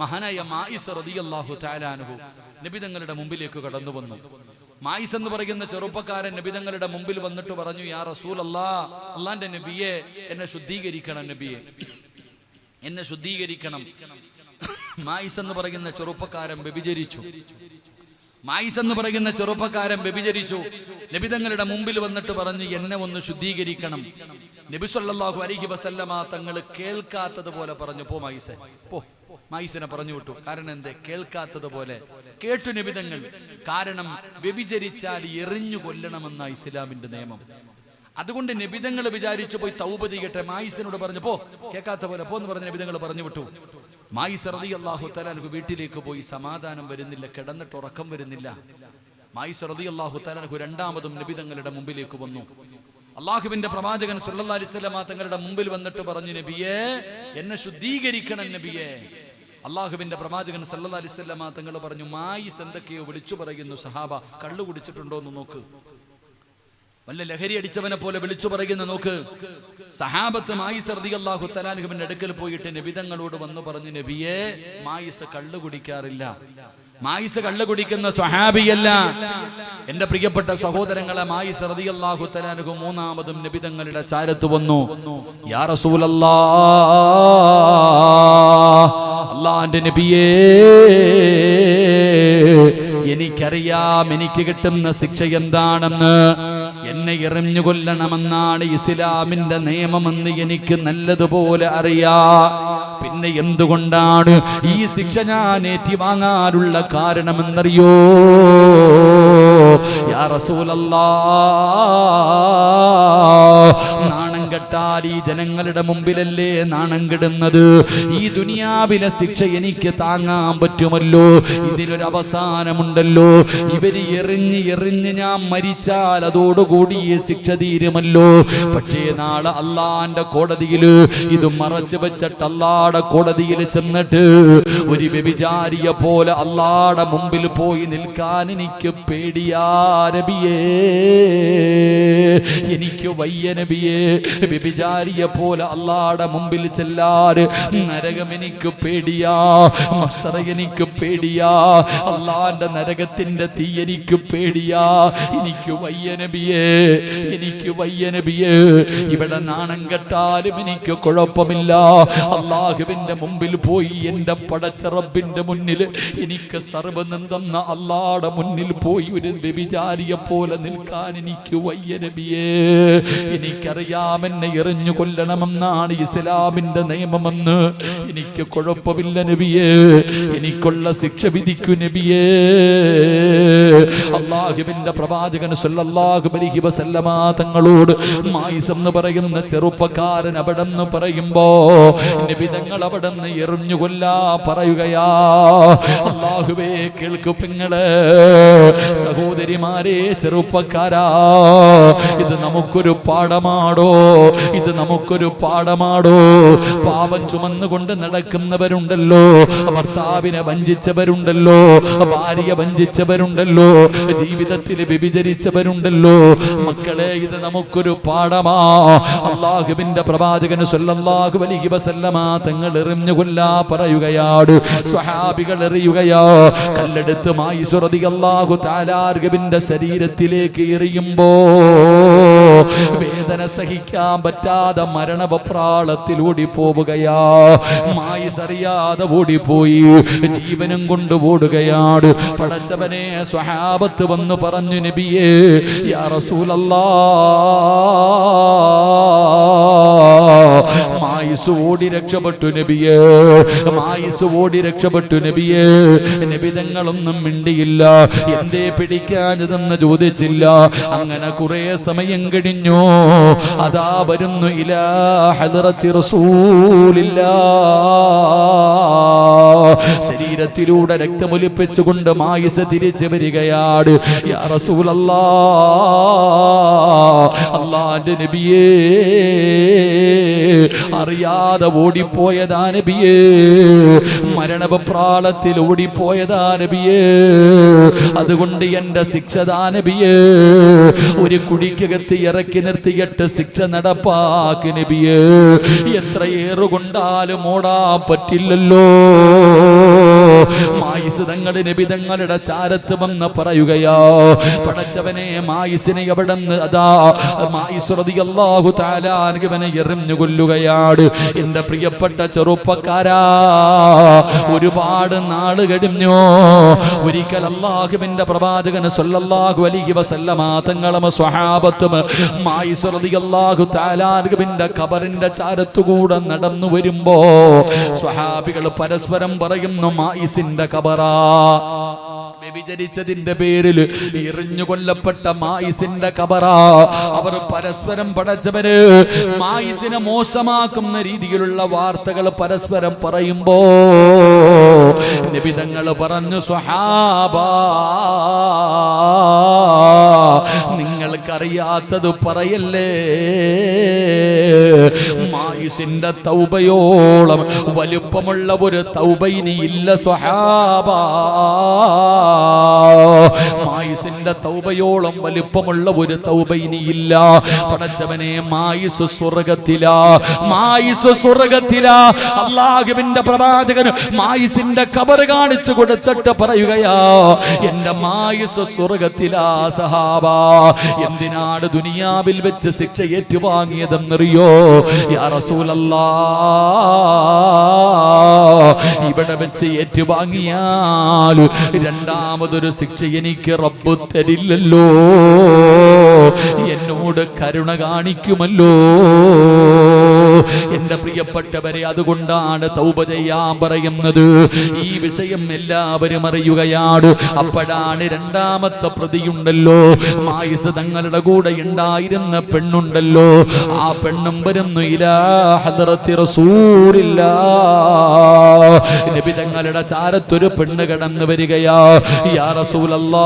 മഹാനായ മായിസ് റളിയല്ലാഹു തആല അൻഹു നബി തങ്ങളുടെ മുമ്പിലേക്ക് കടന്നു വന്നു. മായിസ് എന്ന് പറയുന്ന ചെറുപ്പക്കാരൻ നബി തങ്ങളുടെ മുമ്പിൽ വന്നിട്ട് പറഞ്ഞു, യാ റസൂലല്ലാഹ്, അല്ലാഹുവിന്റെ നബിയെ, എന്നെ ശുദ്ധീകരിക്കണം, നബിയെ എന്നെ ശുദ്ധീകരിക്കണം. മായിസ് എന്ന് പറയുന്ന ചെറുപ്പക്കാരൻ വ്യഭിചരിച്ചു. നബി തങ്ങളുടെ മുമ്പിൽ വന്നിട്ട് പറഞ്ഞു, എന്നെ ഒന്ന് ശുദ്ധീകരിക്കണം. നബി സല്ലല്ലാഹു അലൈഹി വസല്ലമ തങ്ങൾ കേൾക്കാത്തത് പോലെ പറഞ്ഞു, പോ മായിസേ, പോ. മായിസിനെ പറഞ്ഞു വിട്ടു. കാരണം എന്തേ? കേൾക്കാത്തത് പോലെ കേട്ടു നബി തങ്ങൾ. കാരണം വ്യഭിചരിച്ചാൽ എറിഞ്ഞു കൊല്ലണമെന്ന ഇസ്ലാമിന്റെ നിയമം. അതുകൊണ്ട് നബി തങ്ങൾ വിചാരിച്ചു പോയി തൗബ ചെയ്യട്ടെ. മായിസിനോട് പറഞ്ഞു, പോ, കേൾക്കാത്ത പോലെ പോ എന്ന് പറഞ്ഞ് നബി തങ്ങൾ പറഞ്ഞു വിട്ടു. മായിസ് റളിയല്ലാഹു തആല അൻഹു വീട്ടിലേക്ക് പോയി. സമാധാനം വരുന്നില്ല, കിടന്നിട്ട് ഉറക്കം വരുന്നില്ല. മായിസ് റളിയല്ലാഹു തആല അൻഹു രണ്ടാമതും നബി തങ്ങളുടെ മുമ്പിലേക്ക് വന്നു. അല്ലാഹുവിന്റെ പ്രവാചകൻ സല്ലല്ലാഹു അലൈഹി വസല്ലം തങ്ങളുടെ മുമ്പിൽ വന്നിട്ട് പറഞ്ഞു, നബിയേ, എന്നെ ശുദ്ധീകരിക്കണം നബിയേ. അല്ലാഹുവിന്റെ പ്രവാചകൻ സല്ലല്ലാഹു അലൈഹി വസല്ലം തങ്ങൾ പറഞ്ഞു, മായിസ് എന്തൊക്കെയോ വിളിച്ചു പറയുന്നു. സഹാബ, കള്ളു കുടിച്ചിട്ടുണ്ടോ എന്ന് നോക്ക്. വല്ല ലഹരി അടിച്ചവനെ പോലെ വിളിച്ചു പറയുന്ന നോക്ക്. സഹാബത്ത് മായിസ് റളിയല്ലാഹു തആല അൻഹുവിന്റെ അടുക്കൽ പോയിട്ട് നബി തങ്ങളോട് വന്നു പറഞ്ഞു, നബിയേ, മായിസ് കള്ളു കുടിക്കാറില്ല. മായിസ് കള്ളു കുടിക്കുന്ന സ്വഹാബിയല്ല. എന്റെ പ്രിയപ്പെട്ട സഹോദരങ്ങളെ, മായിസ് റളിയല്ലാഹു തആല അൻഹു മൂന്നാമതും നബി തങ്ങളുടെ ചാരത്ത് വന്നു. യാ റസൂലല്ലാഹ്, അല്ലാഹുവിന്റെ നബിയേ, എനിക്കറിയാം എനിക്ക് കിട്ടുന്ന ശിക്ഷ എന്താണെന്ന്. എന്നെ എറിഞ്ഞു കൊല്ലണമെന്നാണ് ഇസ്ലാമിന്റെ നിയമമെന്ന് എനിക്ക് നല്ലതുപോലെ അറിയാം. പിന്നെ എന്തുകൊണ്ടാണ് ഈ ശിക്ഷ ഞാൻ ഏറ്റുവാങ്ങാനുള്ള കാരണമെന്നറിയോ? യാ റസൂലല്ലാഹ്, നാണം കെട്ടാൽ ഈ ജനങ്ങളുടെ മുമ്പിലല്ലേ നാണം കെടുന്നത്? ഈ ദുനിയാവിലെ ശിക്ഷ എനിക്ക് താങ്ങാൻ പറ്റുമല്ലോ? ഇതിനൊരു അവസാനമുണ്ടല്ലോ. ഇവര് എറിഞ്ഞ് ഞാൻ മരിച്ചാൽ അതോടുകൂടി ഈ ശിക്ഷ തീരുമല്ലോ. പക്ഷേ നാളെ അള്ളാന്റെ കോടതിയിൽ ഇത് മറച്ചു വെച്ചിട്ട് അള്ളാടെ കോടതിയിൽ ചെന്നിട്ട് ഒരു വ്യഭിചാരിയെ പോലെ അള്ളാടെ മുമ്പിൽ പോയി നിൽക്കാൻ എനിക്ക് പേടിയാ നബിയേ, എനിക്ക് വയ്യ നബിയേ. വ്യഭിചാരിയെ പോലെ അള്ളാടെ മുമ്പിൽ ചെല്ലാറ് നരകം എനിക്ക് പേടിയാ, മഹ്ശറ എനിക്ക് പേടിയാ, അള്ളാന്റെ നരകത്തിന്റെ തീ എനിക്ക് പേടിയാ. എനിക്ക് വയ്യ നബിയേ, എനിക്ക് വയ്യ നബിയേ. ഇവിടെ നാണം കെട്ടാലും എനിക്ക് കുഴപ്പമില്ല. അള്ളാഹുവിന്റെ മുമ്പിൽ പോയി എന്റെ പടച്ച റബ്ബിന്റെ മുന്നിൽ എനിക്ക് സർവ്വം തന്ന അള്ളാടെ മുന്നിൽ പോയി ഒരു വ്യഭിചാരിയെ പോലെ നിൽക്കാൻ എനിക്ക് വയ്യ നബിയേ. എനിക്കറിയാം എന്നെ എറിഞ്ഞു കൊല്ലണമെന്നാണ് ഇസ്ലാമിന്റെ നിയമമെന്ന്. എനിക്ക് കുഴപ്പമില്ല നബിയേ, എനിക്കുള്ള ശിക്ഷ വിധിക്കൂ നബിയേ. അല്ലാഹുവിന്റെ പ്രവാചകൻ സല്ലല്ലാഹു അലൈഹി വസല്ലമ തങ്ങളോട് മായിസ് എന്ന് പറയുന്ന ചെറുപ്പക്കാരൻ അവിടെ നിന്ന് പറയുമ്പോ നബി തങ്ങൾ അവിടെ നിന്ന് എറിഞ്ഞു കൊല്ലാ പറയുകയാ. അല്ലാഹുവേ, കേൾക്കു പെങ്ങളെ, സഹോദരിമാരെ, ചെറുപ്പക്കാരാ, ഇത് നമുക്കൊരു പാഠമാടോ, ഇത് നമുക്കൊരു പാഠമാടോ. പാപം ചുമന്നുകൊണ്ട് നടക്കുന്നവരുണ്ടല്ലോ, ഭർത്താവിനെ വഞ്ചിച്ചവരുണ്ടല്ലോ, ഭാര്യയെ വഞ്ചിച്ചവരുണ്ടല്ലോ, ജീവിതത്തിൽ വ്യഭിചരിച്ചവരുണ്ടല്ലോ. മക്കളെ, ഇത് നമുക്കൊരു പാഠമാ. അല്ലാഹുവിന്റെ പ്രവാചകൻ സല്ലല്ലാഹു അലൈഹി വസല്ലമ തങ്ങൾ എറിഞ്ഞു കൊല്ലാ പറയുകയാണ്. സ്വഹാബികൾ എറിയുകയാ. കല്ലെടുത്ത് മായിസ് റളിയല്ലാഹു തആല അൻഹുവിന്റെ ശരീരത്തിലേക്ക് എറിയുമ്പോ വേദന സഹിക്കാൻ പറ്റാതെ മരണവപ്രാളത്തിൽ ഓടിപ്പോവുകയാ. മായിസ് അറിയാതെ ഓടിപ്പോയി, ജീവനും കൊണ്ട് ഓടുകയാണ്. പടച്ചവനെ, സ്വഹാബത്ത് വന്ന് പറഞ്ഞു, നബിയേ, യാ റസൂലല്ലാഹ്, മായിസ് ഓടി രക്ഷപ്പെട്ടു നബിയേ, മായിസ് ഓടി രക്ഷപ്പെട്ടു നബിയേ. നബി തങ്ങളൊന്നും മിണ്ടിയില്ല. എന്തേ പിടിക്കാഞ്ഞതെന്ന് ചോദിച്ചില്ല. അങ്ങനെ കുറെ സമയം കഴിഞ്ഞു. അതാ വരുന്നു ഇലാ ഹദ്റത്തി റസൂലില്ലാഹ്. ശരീരത്തിലൂടെ രക്തമൊലിപ്പിച്ചുകൊണ്ട് മായിസ് തിരിച്ചു വരികയാണ്. യാ റസൂലല്ലാഹ്, അല്ലാഹുവിന്റെ നബിയേ, അറിയാതെ ഓടിപ്പോയതാ നബിയേ, മരണപ്രാളത്തിൽ ഓടിപ്പോയതാ നബിയേ. അതുകൊണ്ട് എന്റെ ശിക്ഷതാ നബിയേ. ഒരു കുടിക്കകത്ത് ഇറക്കി നിർത്തിയിട്ട് ശിക്ഷ നടപ്പാക്ക് നബിയേ. എത്ര ഏറുകൊണ്ടാലും ഓടാൻ പറ്റില്ലല്ലോ. മായിസ് തങ്ങൾ നബി തങ്ങളുടെ ചാരത്ത് വന്ന് പറയുകയോ, പടച്ചവനെ മായിസിനെ അവിടുന്ന് അതാ മായിസ് റളിയല്ലാഹു തആല അൻഹുവിനെ എറിഞ്ഞു കൊല്ലുകയാണ്. എന്റെ പ്രിയപ്പെട്ട ചെറുപ്പക്കാരാ, ഒരുപാട് നാള് കഴിഞ്ഞു. ഒരിക്കൽ അല്ലാഹുവിന്റെ പ്രവാചകൻ സല്ലല്ലാഹു അലൈഹി വസല്ലമ തങ്ങളും സ്വഹാബത്തും മായിസ് റളിയല്ലാഹു തആല അൻഹുവിന്റെ ഖബറിന്റെ ചാരത്തുകൂടെ നടന്നു വരുമ്പോ സ്വഹാബികൾ പരസ്പരം പറയുന്നു, മായിസിന്റെ ഖബറാ. വ്യഭിചരിച്ചതിന്റെ പേരിൽ എറിഞ്ഞു കൊല്ലപ്പെട്ട മായിസിന്റെ ഖബറാ. അവർ പരസ്പരം പടച്ചവര് മായിസിനെ മോശമാക്കുന്ന രീതിയിലുള്ള വാർത്തകൾ പരസ്പരം പറയുമ്പോ നബി തങ്ങൾ പറഞ്ഞു, സ്വഹാബാ, നിങ്ങൾക്കറിയാത്തത് പറയല്ലേ. മായിസിന്റെ തൗബയോളം വലുപ്പമുള്ള ഒരു തൗബ ഇനിയില്ല സ്വഹാബാ. മായിസിന്റെ തൗബയോളം വലുപ്പമുള്ള ഒരു തൗബ ഇനിയില്ല. പടച്ചവനെ, മായിസ് സ്വർഗത്തിലാ, മായിസ് സ്വർഗത്തിലാ. അല്ലാഹുവിന്റെ പ്രവാചകൻ മായിസിന്റെ ഖബർ കാണിച്ചു കൊടുത്തിട്ട് പറയുകയാ, എന്റെ മായിസ് സ്വർഗത്തിലാ സഹാബാ. എന്തിനാണ് ദുനിയാവിൽ വെച്ച് ശിക്ഷ ഏറ്റുവാങ്ങിയതെന്നറിയോ? യാ റസൂലല്ലാഹ്, ഇവിടെ വെച്ച് ഏറ്റുവാങ്ങിയാൽ രണ്ടാമതൊരു ശിക്ഷ എനിക്ക് റബ്ബ് തരില്ലല്ലോ, എന്നോട് കരുണ കാണിക്കുമല്ലോ. എന്റെ പ്രിയപ്പെട്ടവരെ, അതുകൊണ്ടാണ് തൗബ ചെയ്യാൻ പറയുന്നത്. ഈ വിഷയം എല്ലാവരും അറിയുകയാണ്. അപ്പോഴാണ് രണ്ടാമത്തെ പ്രതിയുണ്ടല്ലോ, മായിസ് തങ്ങളുടെ കൂടെ ഉണ്ടായിരുന്ന പെണ്ണുണ്ടല്ലോ, ആ പെണ്ണും വരുന്നു ഇലാ ഹദ്റത്തി റസൂലില്ലാഹ്. നബി തങ്ങളുടെ ചാരത്തൊരു പെണ്ണ് കടന്നു വരികയാ. യാ റസൂലല്ലാഹ്,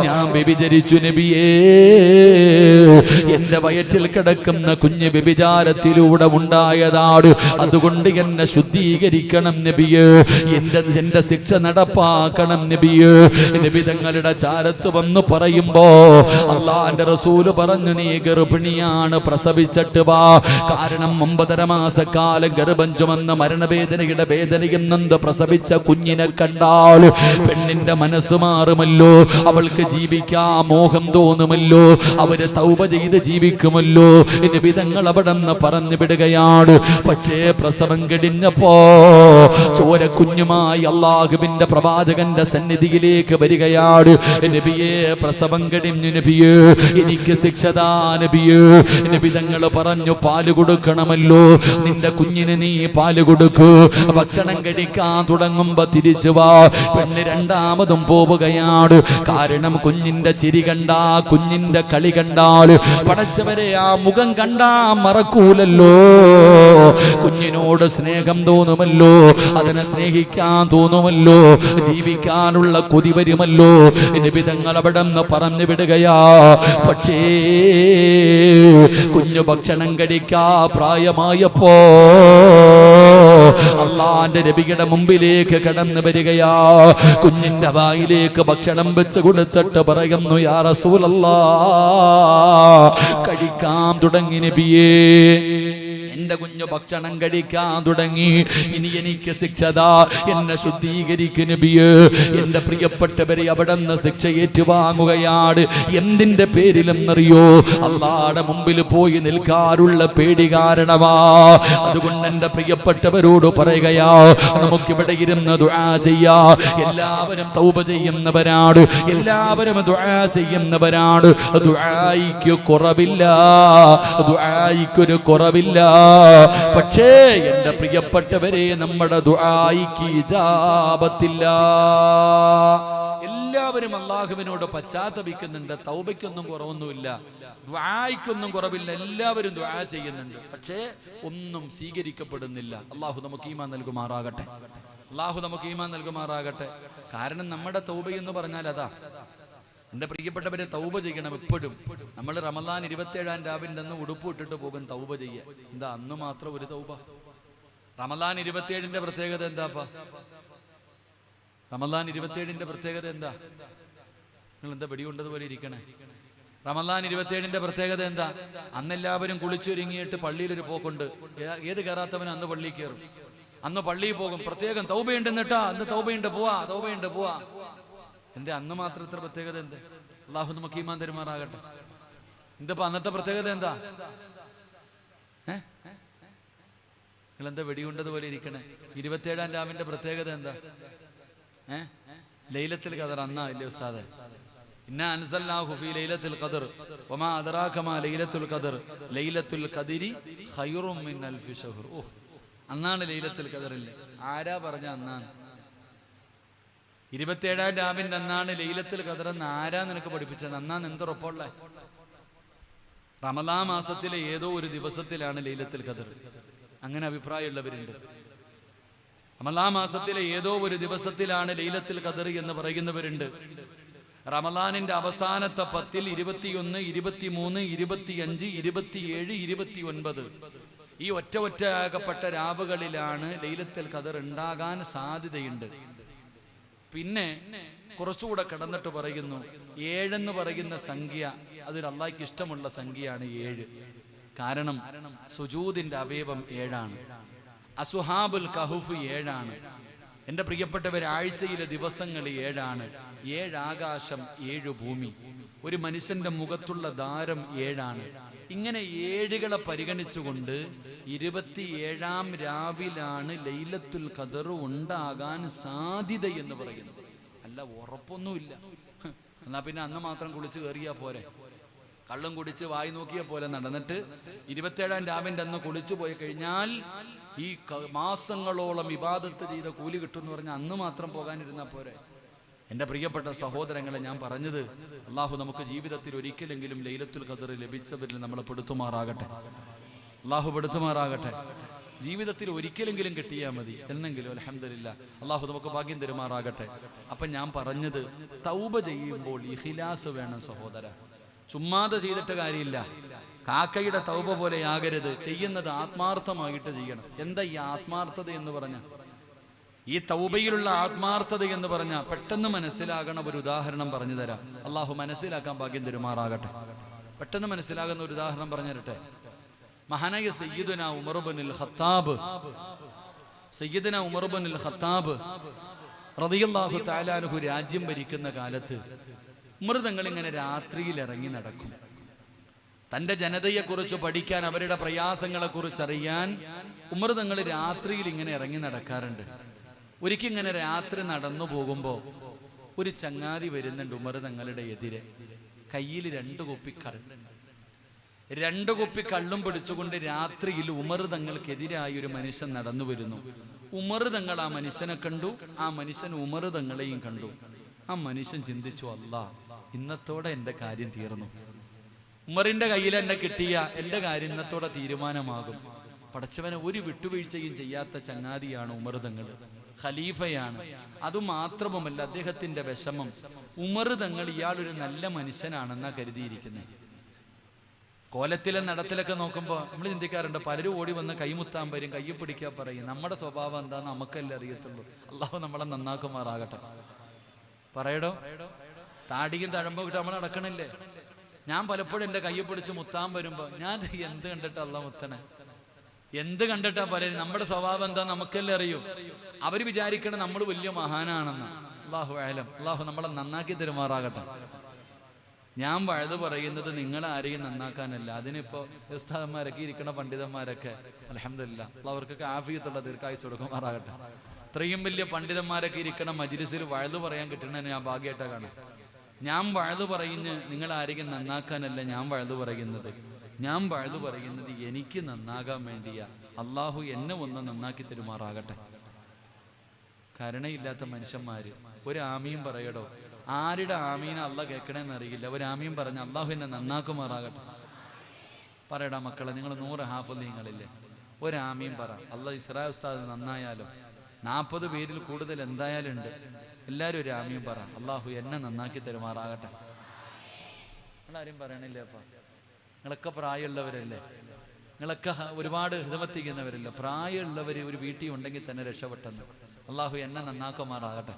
ഞാൻ വ്യഭിചരിച്ചു നബിയേ, എന്റെ വയറ്റിൽ കിടക്കുന്ന കുഞ്ഞ് വ്യഭിചാരത്തിലൂടെ ഉണ്ടായതാണ്, അതുകൊണ്ട് എന്നെ ശുദ്ധീകരിക്കണം നബിയേ, എന്റെ ശിക്ഷ നടപ്പാക്കണം നബിയേ. നബി തങ്ങളുടെ ചാരത്ത് വന്ന് പറയുമ്പോ അല്ലാഹുവിന്റെ റസൂല് പറഞ്ഞു, നീ ഗർഭിണിയാണ്, പ്രസവിച്ചിട്ട് വാ. കാരണം 9.5 മാസക്കാലം ഗർഭം ചുമന്ന മരണവേദനയുടെ വേദനയും നൊന്ത് പ്രസവിച്ച കുഞ്ഞിനെ കണ്ടാൽ പെണ്ണിന്റെ മനസ്സ് മാറുമല്ലോ, അവൾക്ക് ജീവിക്കാൻ മോഹം തോന്നുമല്ലോ, അവര് തൗബ ചെയ്ത് ജീവിക്കുമല്ലോ. നബി തങ്ങൾ അവിടെ നിന്ന് പറഞ്ഞു വിടുകയാണ്. പക്ഷേ പ്രസവം കഴിഞ്ഞപ്പോ ചോരക്കുഞ്ഞുമായി അല്ലാഹുവിന്റെ പ്രവാചകന്റെ സന്നിധിയിലേക്ക് വരികയാണ്. നബിയേ, പ്രസവം കഴിഞ്ഞു നബിയേ, എനിക്ക് ശിക്ഷതാ നബിയേ. നബി തങ്ങൾ പറഞ്ഞു, പാല് കൊടുക്കണമല്ലോ, നിന്റെ കുഞ്ഞിന് നീ പാല് കൊടുക്കൂ. ഭക്ഷണം കഴിക്കാൻ തുടങ്ങുമ്പോ തിരിച്ചു വാ. പെണ്ണ് രണ്ടാമതും പോവുകയാണ്. കാരണം കുഞ്ഞിന്റെ ചിരി കണ്ടാ, കുഞ്ഞിന്റെ കളി കണ്ടാൽ പടച്ചവരെ ആ മുഖം കണ്ടാ മറക്കൂലല്ലോ. കുഞ്ഞിനോട് സ്നേഹം തോന്നുമല്ലോ, അതിനെ സ്നേഹിക്കാൻ തോന്നുമല്ലോ, ജീവിക്കാനുള്ള കൊതി വരുമല്ലോ. നബി തങ്ങൾ അവിടെ നിന്ന് പറഞ്ഞു വിടുകയാ. പക്ഷേ കുഞ്ഞു ഭക്ഷണം കഴിക്കാ പ്രായമായപ്പോ അല്ലാഹുവിന്റെ നബിയുടെ മുമ്പിലേക്ക് കടന്നു വരികയാ. കുഞ്ഞിന്റെ വായിലേക്ക് ഭക്ഷണം വെച്ച് കൊടുത്തിട്ട് പറയുന്നു, യാ റസൂലല്ലാഹ്, കഴിക്കാൻ തുടങ്ങി നബിയേ, എന്റെ കുഞ്ഞു ഭക്ഷണം കഴിക്കാൻ തുടങ്ങി, ഇനി എനിക്ക് ശിക്ഷതാ, എന്നെ ശുദ്ധീകരിക്കും നബിയേ. എന്റെ പ്രിയപ്പെട്ടവരെ, അവിടെ നിന്ന് ശിക്ഷ ഏറ്റുവാങ്ങുകയാണ്. എന്തിന്റെ പേരിലെന്നറിയോ? അല്ലാഹുവിന്റെ മുമ്പിൽ പോയി നിൽക്കാറുള്ള പേടി കാരണമാ. അതുകൊണ്ട് എന്റെ പ്രിയപ്പെട്ടവരോട് പറയുകയാ, നമുക്കിവിടെ ഇരുന്ന് ദുആ ചെയ്യാ. എല്ലാവരും തൗബ ചെയ്യുന്നവരാണ്, എല്ലാവരും ദുആ ചെയ്യുന്നവരാണ്. ദുആയിക്ക് കുറവില്ല, ദുആയിക്കൊരു കുറവില്ല. പക്ഷേ എന്റെ പ്രിയപ്പെട്ടവരെ, നമ്മുടെ ദുആയിക്ക് ഇജാബത്തില്ല. എല്ലാവരും അല്ലാഹുവിനോട് പശ്ചാത്തപിക്കുന്നുണ്ട്, തൗബയ്ക്കൊന്നും കുറവൊന്നുമില്ല, ദുആയ്ക്കൊന്നും കുറവില്ല, എല്ലാവരും ദുആ ചെയ്യുന്നുണ്ട്. പക്ഷേ ഒന്നും സ്വീകരിക്കപ്പെടുന്നില്ല. അല്ലാഹു നമുക്ക് ഈമാൻ നൽകുമാറാകട്ടെ, അല്ലാഹു നമുക്ക് ഈമാൻ നൽകുമാറാകട്ടെ. കാരണം നമ്മുടെ തൗബ എന്ന് പറഞ്ഞാൽ അതാ. എന്റെ പ്രിയപ്പെട്ടവരെ, തൗബ ചെയ്യണം എപ്പോഴും. നമ്മൾ റമദാൻ 27-ാം രാവിന്റെ അന്ന് ഉടുപ്പ് ഇട്ടിട്ട് പോകും തൗബ ചെയ്യാൻ. എന്താ അന്ന് മാത്രം ഒരു തൗബ? റമദാൻ 27-ന്റെ പ്രത്യേകത എന്താപ്പാ? റമദാൻ 27-ന്റെ പ്രത്യേകത എന്താ? നിങ്ങൾ എന്താ വെടികൊണ്ടതുപോലെ ഇരിക്കണേ? റമദാൻ 27-ന്റെ പ്രത്യേകത എന്താ? അന്നെല്ലാവരും കുളിച്ചൊരുങ്ങിയിട്ട് പള്ളിയിലൊരു പോക്കുണ്ട്. ഏത് കയറാത്തവനും അന്ന് പള്ളിയിൽ കയറും. അന്ന് പള്ളിയിൽ പോകും, പ്രത്യേകം തൗബയുണ്ട് എന്നിട്ടാ, അന്ന് തൗബയുണ്ട് പോവാ. എന്തേ അന്ന് മാത്രം ഇത്ര പ്രത്യേകത? എന്ത്? അള്ളാഹു നമുക്ക് ഈമാൻ തരുമാറാകട്ടെ. എന്തപ്പോ അന്നത്തെ പ്രത്യേകത എന്താ? നിങ്ങളെന്താ വെടിയുണ്ടതുപോലെ ഇരിക്കണേ? 27-ാം രാവിന്റെ പ്രത്യേകത എന്താ? ലൈലത്തുൽ ഖദർ അന്നാ ഇല്ലേ ഉസ്താദെ? ഇന്നാ അൻസൽനാഹു ഫീ ലൈലത്തുൽ ഖദർ വമാ അദ്റാക മാ ലൈലത്തുൽ ഖദർ ലൈലത്തുൽ ഖദരി ഖൈറും മിൻ അൽഫി ശഹർ. ഓ, അന്നാണ് ലൈലത്തുൽ ഖദറിൽ. ആരാ പറഞ്ഞ അന്നാണ്? 27-ാം രാവിന്റെ അന്നാണ് ലൈലത്തുൽ ഖദർ എന്ന് ആരാ നിനക്ക് പഠിപ്പിച്ചത്? അന്നാണ് എന്തുറപ്പുള്ള? റമദാൻ മാസത്തിലെ ഏതോ ഒരു ദിവസത്തിലാണ് ലൈലത്തുൽ ഖദർ. അങ്ങനെ അഭിപ്രായമുള്ളവരുണ്ട്. റമദാൻ മാസത്തിലെ ഏതോ ഒരു ദിവസത്തിലാണ് ലൈലത്തുൽ ഖദർ എന്ന് പറയുന്നവരുണ്ട്. റമദാനിന്റെ അവസാനത്തെ 10, 21, 23, 25, 27, 29 ഈ ഒറ്റ രാവുകളിലാണ് ലൈലത്തുൽ ഖദർ ഉണ്ടാകാൻ സാധ്യതയുണ്ട്. പിന്നെ കുറച്ചുകൂടെ കടന്നിട്ട് പറയുന്നു, 7 എന്ന് പറയുന്ന സംഖ്യ അതൊരു അള്ളാഹ്ക്ക് ഇഷ്ടമുള്ള സംഖ്യയാണ് 7. കാരണം സുജൂദിന്റെ അവയവം 7ആണ്. അസുഹാബുൽ കഹുഫ് 7ആണ്. എൻ്റെ പ്രിയപ്പെട്ടവർ, ആഴ്ചയിലെ ദിവസങ്ങൾ 7ആണ്. 7 ആകാശം, 7 ഭൂമി. ഒരു മനുഷ്യന്റെ മുഖത്തുള്ള ദാരം 7ആണ്. ഇങ്ങനെ 7കളെ പരിഗണിച്ചുകൊണ്ട് 27-ാം രാവിലാണ് ലൈലത്തുൽ ഖദർ ഉണ്ടാകാൻ സാധ്യത എന്ന് പറയുന്നത്. അല്ല, ഉറപ്പൊന്നുമില്ല. എന്നാ പിന്നെ അന്ന് മാത്രം കുളിച്ച് കയറിയാ പോരെ? കള്ളും കുടിച്ച് വായി നോക്കിയ പോലെ നടന്നിട്ട് 27-ാം രാവിന്റെ അന്ന് കുളിച്ചു പോയി കഴിഞ്ഞാൽ ഈ മാസങ്ങളോളം ഇബാദത്ത് ചെയ്ത കൂലി കിട്ടുമെന്ന് പറഞ്ഞാൽ അന്ന് മാത്രം പോകാനിരുന്നാൽ പോരെ? എൻ്റെ പ്രിയപ്പെട്ട സഹോദരങ്ങളെ, ഞാൻ പറഞ്ഞത്, അള്ളാഹു നമുക്ക് ജീവിതത്തിൽ ഒരിക്കലെങ്കിലും ലൈലത്തുൽ ഖദർ ലഭിച്ചവരിൽ നമ്മളെ പെടുത്തുമാറാകട്ടെ. അള്ളാഹു പെടുത്തുമാറാകട്ടെ. ജീവിതത്തിൽ ഒരിക്കലെങ്കിലും കിട്ടിയാൽ മതി എന്നെങ്കിലും. അൽഹംദുലില്ലാ, അള്ളാഹു നമുക്ക് ഭാഗ്യം തരുമാറാകട്ടെ. അപ്പം ഞാൻ പറഞ്ഞത്, തൗബ ചെയ്യുമ്പോൾ ഇഖ്ലാസ് വേണം സഹോദര. ചുമ്മാതെ ചെയ്തിട്ട് കാര്യമില്ല. കാക്കയുടെ തൗബ പോലെ ആകരുത്. ചെയ്യുന്നത് ആത്മാർത്ഥമായിട്ട് ചെയ്യണം. എന്താ ഈ ആത്മാർത്ഥത എന്ന് പറഞ്ഞ? ഈ തൗബയിലുള്ള ആത്മാർത്ഥത എന്ന് പറഞ്ഞാൽ പെട്ടെന്ന് മനസ്സിലാകണ ഒരു ഉദാഹരണം പറഞ്ഞു തരാം. അള്ളാഹു മനസ്സിലാക്കാൻ ഭാഗ്യം തരുമാറാകട്ടെ. പെട്ടെന്ന് മനസ്സിലാകുന്ന ഒരു ഉദാഹരണം പറഞ്ഞു തരട്ടെ. മഹാനായ സയ്യിദുനാ ഉമർ ഇബ്നുൽ ഖത്താബ് റളിയല്ലാഹു തആല അൻഹു രാജ്യം ഭരിക്കുന്ന കാലത്ത് ഉമർ തങ്ങൾ ഇങ്ങനെ രാത്രിയിൽ ഇറങ്ങി നടക്കും. തന്റെ ജനതയെക്കുറിച്ച് പഠിക്കാൻ, അവരുടെ പ്രയാസങ്ങളെ കുറിച്ച് അറിയാൻ ഉമർ തങ്ങൾ രാത്രിയിൽ ഇങ്ങനെ ഇറങ്ങി നടക്കാറുണ്ട്. ഒരിക്കൽ ഇങ്ങനെ രാത്രി നടന്നു പോകുമ്പോൾ ഒരു ചങ്ങാതി വരുന്നുണ്ട് ഉമർ തങ്ങളുടെ എതിരെ. കയ്യിൽ 2 കുപ്പി കള്ളും പിടിച്ചുകൊണ്ട് രാത്രിയിൽ ഉമർ തങ്ങൾക്കെതിരായി ഒരു മനുഷ്യൻ നടന്നു വരുന്നു. ഉമർ തങ്ങൾ ആ മനുഷ്യനെ കണ്ടു, ആ മനുഷ്യൻ ഉമർ തങ്ങളെയും കണ്ടു. ആ മനുഷ്യൻ ചിന്തിച്ചു, അല്ലാ, ഇന്നത്തോടെ എൻ്റെ കാര്യം തീർന്നു. ഉമറിന്റെ കയ്യിൽ എന്നെ കിട്ടിയ എൻ്റെ കാര്യം ഇന്നത്തോടെ തീരുമാനമാകും. പടച്ചവനെ, ഒരു വിട്ടുവീഴ്ചയും ചെയ്യാത്ത ചങ്ങാതിയാണ് ഉമർ തങ്ങൾ. ഖലീഫയാണ്. അതുമാത്രവുമല്ല, അദ്ദേഹത്തിന്റെ വിഷമം, ഉമർ തങ്ങൾ ഇയാളൊരു നല്ല മനുഷ്യനാണെന്നാ കരുതിയിരിക്കുന്നത്. കോലത്തിലെ നടത്തിലൊക്കെ നോക്കുമ്പോൾ നമ്മൾ ചിന്തിക്കാറുണ്ട്, പലരും ഓടി വന്ന് കൈമുത്താൻ വരും, കയ്യിൽ പിടിക്കാൻ പറയും. നമ്മുടെ സ്വഭാവം എന്താന്ന് നമുക്കല്ലേ അറിയത്തുള്ളൂ. അള്ളാഹു നമ്മളെ നന്നാക്കുമാറാകട്ടെ. പറയടോ, താടിയും തഴമ്പോ കിട്ടും നമ്മൾ നടക്കണില്ലേ? ഞാൻ പലപ്പോഴും എൻ്റെ കയ്യിൽ പിടിച്ച് മുത്താൻ വരുമ്പോൾ ഞാൻ എന്ത് കണ്ടിട്ടാ അല്ല മുത്തണേ? എന്ത് കണ്ടിട്ടാ പലരും? നമ്മുടെ സ്വഭാവം എന്താ നമുക്കല്ലേ അറിയൂ. അവർ വിചാരിക്കണം നമ്മൾ വലിയ മഹാനാണെന്ന്. അല്ലാഹു അഅലം. അല്ലാഹു നമ്മളെ നന്നാക്കി തരുമാറാകട്ടെ. ഞാൻ വഴുത് പറയുന്നത് നിങ്ങളാരെയും നന്നാക്കാനല്ല. അതിനിപ്പോ ഉസ്താദന്മാരൊക്കെ ഇരിക്കണ പണ്ഡിതന്മാരൊക്കെ അൽഹംദുലില്ലാ അവർക്കൊക്കെ ആഫിയത്തുള്ള ദീർഘായുസ്സ് കൊടുക്കുമാറാകട്ടെ. ഇത്രയും വലിയ പണ്ഡിതന്മാരൊക്കെ ഇരിക്കണ മജ്‌ലിസിൽ വഴുത് പറയാൻ കിട്ടണമെന്ന് ഞാൻ ഭാഗ്യമായിട്ടാ കാണാം. ഞാൻ വഴുത് പറയുന്ന നിങ്ങളാരെയും നന്നാക്കാനല്ല ഞാൻ വഴുത് പറയുന്നത്. ഞാൻ വഴുത് പറയുന്നത് എനിക്ക് നന്നാകാൻ വേണ്ടിയാ. അള്ളാഹു എന്നെ ഒന്ന് നന്നാക്കി തരുമാറാകട്ടെ. കരുണയില്ലാത്ത മനുഷ്യന്മാര് ഒരു ആമീൻ പറയടോ. ആരുടെ ആമീന അള്ളാഹ് കേൾക്കണേന്ന് അറിയില്ല. ഒരു ആമീൻ പറഞ്ഞ അള്ളാഹു എന്നെ നന്നാക്കുമാറാകട്ടെ. പറയടാ മക്കളെ, നിങ്ങൾ 100 ഹാഫിളീങ്ങളില്ലേ? ഒരു ആമീൻ പറ. അള്ളാഹ് ഇസ്രാ ഉസ്താദ് നന്നായാലും 40 പേരിൽ കൂടുതൽ എന്തായാലും ഉണ്ട്. എല്ലാവരും ഒരു ആമീൻ പറ. അള്ളാഹു എന്നെ നന്നാക്കി തരുമാറാകട്ടെ. നിങ്ങളാരും പറയണില്ലേ? അപ്പ നിങ്ങളൊക്കെ പ്രായമുള്ളവരല്ലേ? നിങ്ങളൊക്കെ ഒരുപാട് ഹിദമത്തിക്കുന്നവരല്ലേ? പ്രായമുള്ളവർ ഒരു വീട്ടിൽ ഉണ്ടെങ്കിൽ തന്നെ രക്ഷപ്പെട്ടെന്ന്. അള്ളാഹു എന്നെ നന്നാക്കുമാറാകട്ടെ.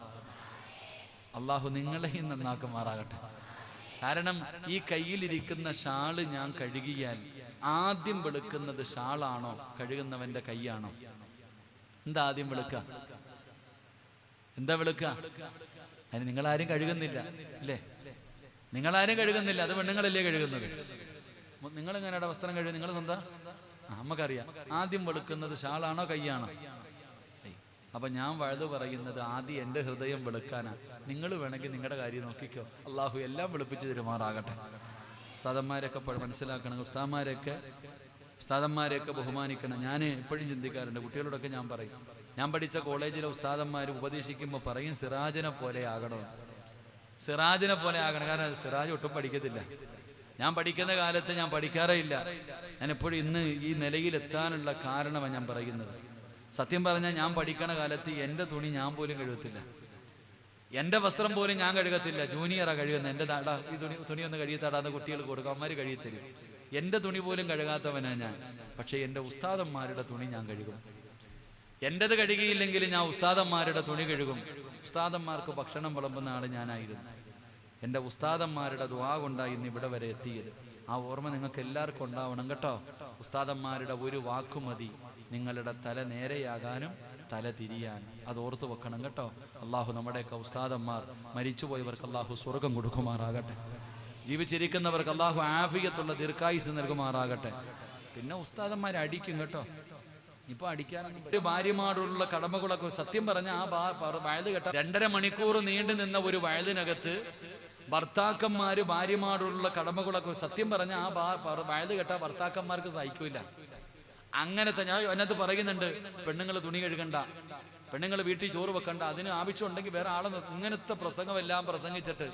അള്ളാഹു നിങ്ങളെയും നന്നാക്കുമാറാകട്ടെ. കാരണം ഈ കയ്യിലിരിക്കുന്ന ഷാള് ഞാൻ കഴുകിയാൽ ആദ്യം വെളുക്കുന്നത് ഷാളാണോ കഴുകുന്നവന്റെ കൈയാണോ? എന്താ ആദ്യം വെളുക്കുക? എന്താ വെളുക്കുക? അതിന് നിങ്ങളാരും കഴുകുന്നില്ല അല്ലേ? നിങ്ങളാരും കഴുകുന്നില്ല, അത് പെണ്ണുങ്ങളല്ലേ കഴുകുന്നത്. നിങ്ങളെങ്ങനെയാണ് വസ്ത്രം കഴുകുക? നിങ്ങൾ സ്വന്തം നമുക്കറിയാം. ആദ്യം വെളുക്കുന്നത് ഷാളാണോ കയ്യാണോ? അപ്പൊ ഞാൻ വഴുത് പറയുന്നത് ആദ്യം എൻ്റെ ഹൃദയം വെളുക്കാനാ. നിങ്ങൾ വേണമെങ്കിൽ നിങ്ങളുടെ കാര്യം നോക്കിക്കോ. അള്ളാഹു എല്ലാം വെളുപ്പിച്ച് തരുമാറാകട്ടെ. ഉസ്താദന്മാരൊക്കെ മനസ്സിലാക്കണം. ഉസ്താദന്മാരെയൊക്കെ ബഹുമാനിക്കണം. ഞാൻ എപ്പോഴും ചിന്തിക്കാറുണ്ട്, കുട്ടികളോടൊക്കെ ഞാൻ പറയും, ഞാൻ പഠിച്ച കോളേജിലെ ഉസ്താദന്മാർ ഉപദേശിക്കുമ്പോൾ പറയും സിറാജിനെ പോലെ ആകണം, സിറാജിനെ പോലെ ആകണം. കാരണം സിറാജ് ഒട്ടും പഠിക്കത്തില്ല. ഞാൻ പഠിക്കുന്ന കാലത്ത് ഞാൻ പഠിക്കാറേ ഇല്ല. ഞാൻ എപ്പോഴും ഇന്ന് ഈ നിലയിലെത്താനുള്ള കാരണമാണ് ഞാൻ പറയുന്നത്. സത്യം പറഞ്ഞാൽ ഞാൻ പഠിക്കണ കാലത്ത് എൻ്റെ തുണി ഞാൻ പോലും കഴുകത്തില്ല, എൻ്റെ വസ്ത്രം പോലും ഞാൻ കഴുകത്തില്ല. ജൂനിയറാ കഴുകുന്നത്. എൻ്റെ താടാ ഈ തുണി ഒന്ന് കഴുകിത്താടാന്ന് കുട്ടികൾ കൊടുക്കും, അവന്മാർ കഴുകിത്തരും. എൻ്റെ തുണി പോലും കഴുകാത്തവനാ ഞാൻ. പക്ഷേ എൻ്റെ ഉസ്താദന്മാരുടെ തുണി ഞാൻ കഴുകും. എൻ്റെത് കഴുകിയില്ലെങ്കിൽ ഞാൻ ഉസ്താദന്മാരുടെ തുണി കഴുകും. ഉസ്താദന്മാർക്ക് ഭക്ഷണം വിളമ്പുന്ന ആൾ ഞാനായിരുന്നു. എൻ്റെ ഉസ്താദന്മാരുടെ ദുആ കൊണ്ടാണ് ഇന്ന് ഇവിടെ വരെ എത്തിയത്. ആ ഓർമ്മ നിങ്ങൾക്ക് എല്ലാവർക്കും ഉണ്ടാവണം കേട്ടോ. ഉസ്താദന്മാരുടെ ഒരു വാക്കുമതി നിങ്ങളുടെ തല നേരെയാകാനും തല തിരിയാനും. അത് ഓർത്തു വെക്കണം കേട്ടോ. അള്ളാഹു നമ്മുടെയൊക്കെ ഉസ്താദന്മാർ മരിച്ചുപോയവർക്ക് അള്ളാഹു സ്വർഗം കൊടുക്കുമാറാകട്ടെ. ജീവിച്ചിരിക്കുന്നവർക്ക് അള്ളാഹു ആഫിയത്തുള്ള ദീർഘായുസ് നൽകുമാറാകട്ടെ. പിന്നെ ഉസ്താദന്മാരെ അടിക്കും കേട്ടോ. ഇപ്പൊ അടിക്കാൻ ഭാര്യമാരോടുള്ള കടമകളൊക്കെ സത്യം പറഞ്ഞ ആ വയല് കേട്ട 2.5 മണിക്കൂർ നീണ്ടു നിന്ന ഒരു വയലിനകത്ത് ഭർത്താക്കന്മാര് ഭാര്യമാരോടുള്ള കടമകളൊക്കെ സത്യം പറഞ്ഞ ആ വയല് കേട്ട ഭർത്താക്കന്മാർക്ക് സഹിക്കൂല. അങ്ങനത്തെ ഞാൻ അതിനകത്ത് പറയുന്നുണ്ട്, പെണ്ണുങ്ങൾ തുണി കഴുകണ്ട, പെണ്ണുങ്ങൾ വീട്ടിൽ ചോറ് വെക്കണ്ട, അതിന് ആവശ്യമുണ്ടെങ്കിൽ വേറെ ആളെ. ഇങ്ങനത്തെ പ്രസംഗമെല്ലാം പ്രസംഗിച്ചിട്ട്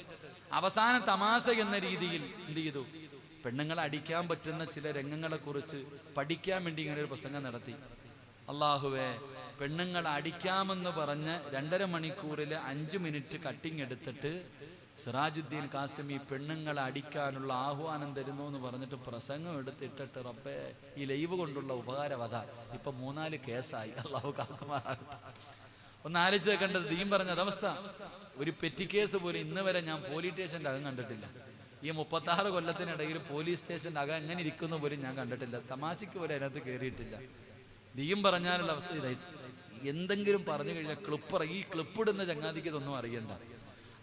അവസാന തമാശ എന്ന രീതിയിൽ എന്ത് ചെയ്തു? പെണ്ണുങ്ങളെ അടിക്കാൻ പറ്റുന്ന ചില രംഗങ്ങളെ കുറിച്ച് പഠിക്കാൻ വേണ്ടി ഇങ്ങനെ ഒരു പ്രസംഗം നടത്തി. അള്ളാഹുവേ, പെണ്ണുങ്ങളെ അടിക്കാമെന്ന് പറഞ്ഞ് 2.5 മണിക്കൂറിൽ 5 മിനിറ്റ് കട്ടിങ് എടുത്തിട്ട് സിറാജുദ്ദീൻ കാസിമി പെണ്ണുങ്ങളെ അടിക്കാനുള്ള ആഹ്വാനം തരുന്നു എന്ന് പറഞ്ഞിട്ട് പ്രസംഗം എടുത്തിട്ടിട്ട് റബ്ബേ, ഈ ലൈവ് കൊണ്ടുള്ള ഉപകാരവധ ഇപ്പൊ 3-4 കേസായി. അള്ളാഹു കാക്കുമാറാകട്ടെ. ഒന്ന് ആലോചിച്ച് വെക്കേണ്ടത് ദീൻ പറഞ്ഞ അതവസ്ഥ. ഒരു പെറ്റി കേസ് പോലും ഇന്ന് വരെ ഞാൻ പോലീസ് സ്റ്റേഷൻ്റെ അകം കണ്ടിട്ടില്ല. ഈ 36 കൊല്ലത്തിനിടയിൽ പോലീസ് സ്റ്റേഷൻ്റെ അകം എങ്ങനെ ഇരിക്കുന്ന പോലും ഞാൻ കണ്ടിട്ടില്ല. തമാശയ്ക്ക് പോലും അതിനകത്ത് കയറിയിട്ടില്ല. ദീൻ പറഞ്ഞാലുള്ള അവസ്ഥ ഇതായി. എന്തെങ്കിലും പറഞ്ഞു കഴിഞ്ഞാൽ ഈ ക്ലിപ്പിടുന്ന ചങ്ങാതിക്ക് ഇതൊന്നും അറിയണ്ട.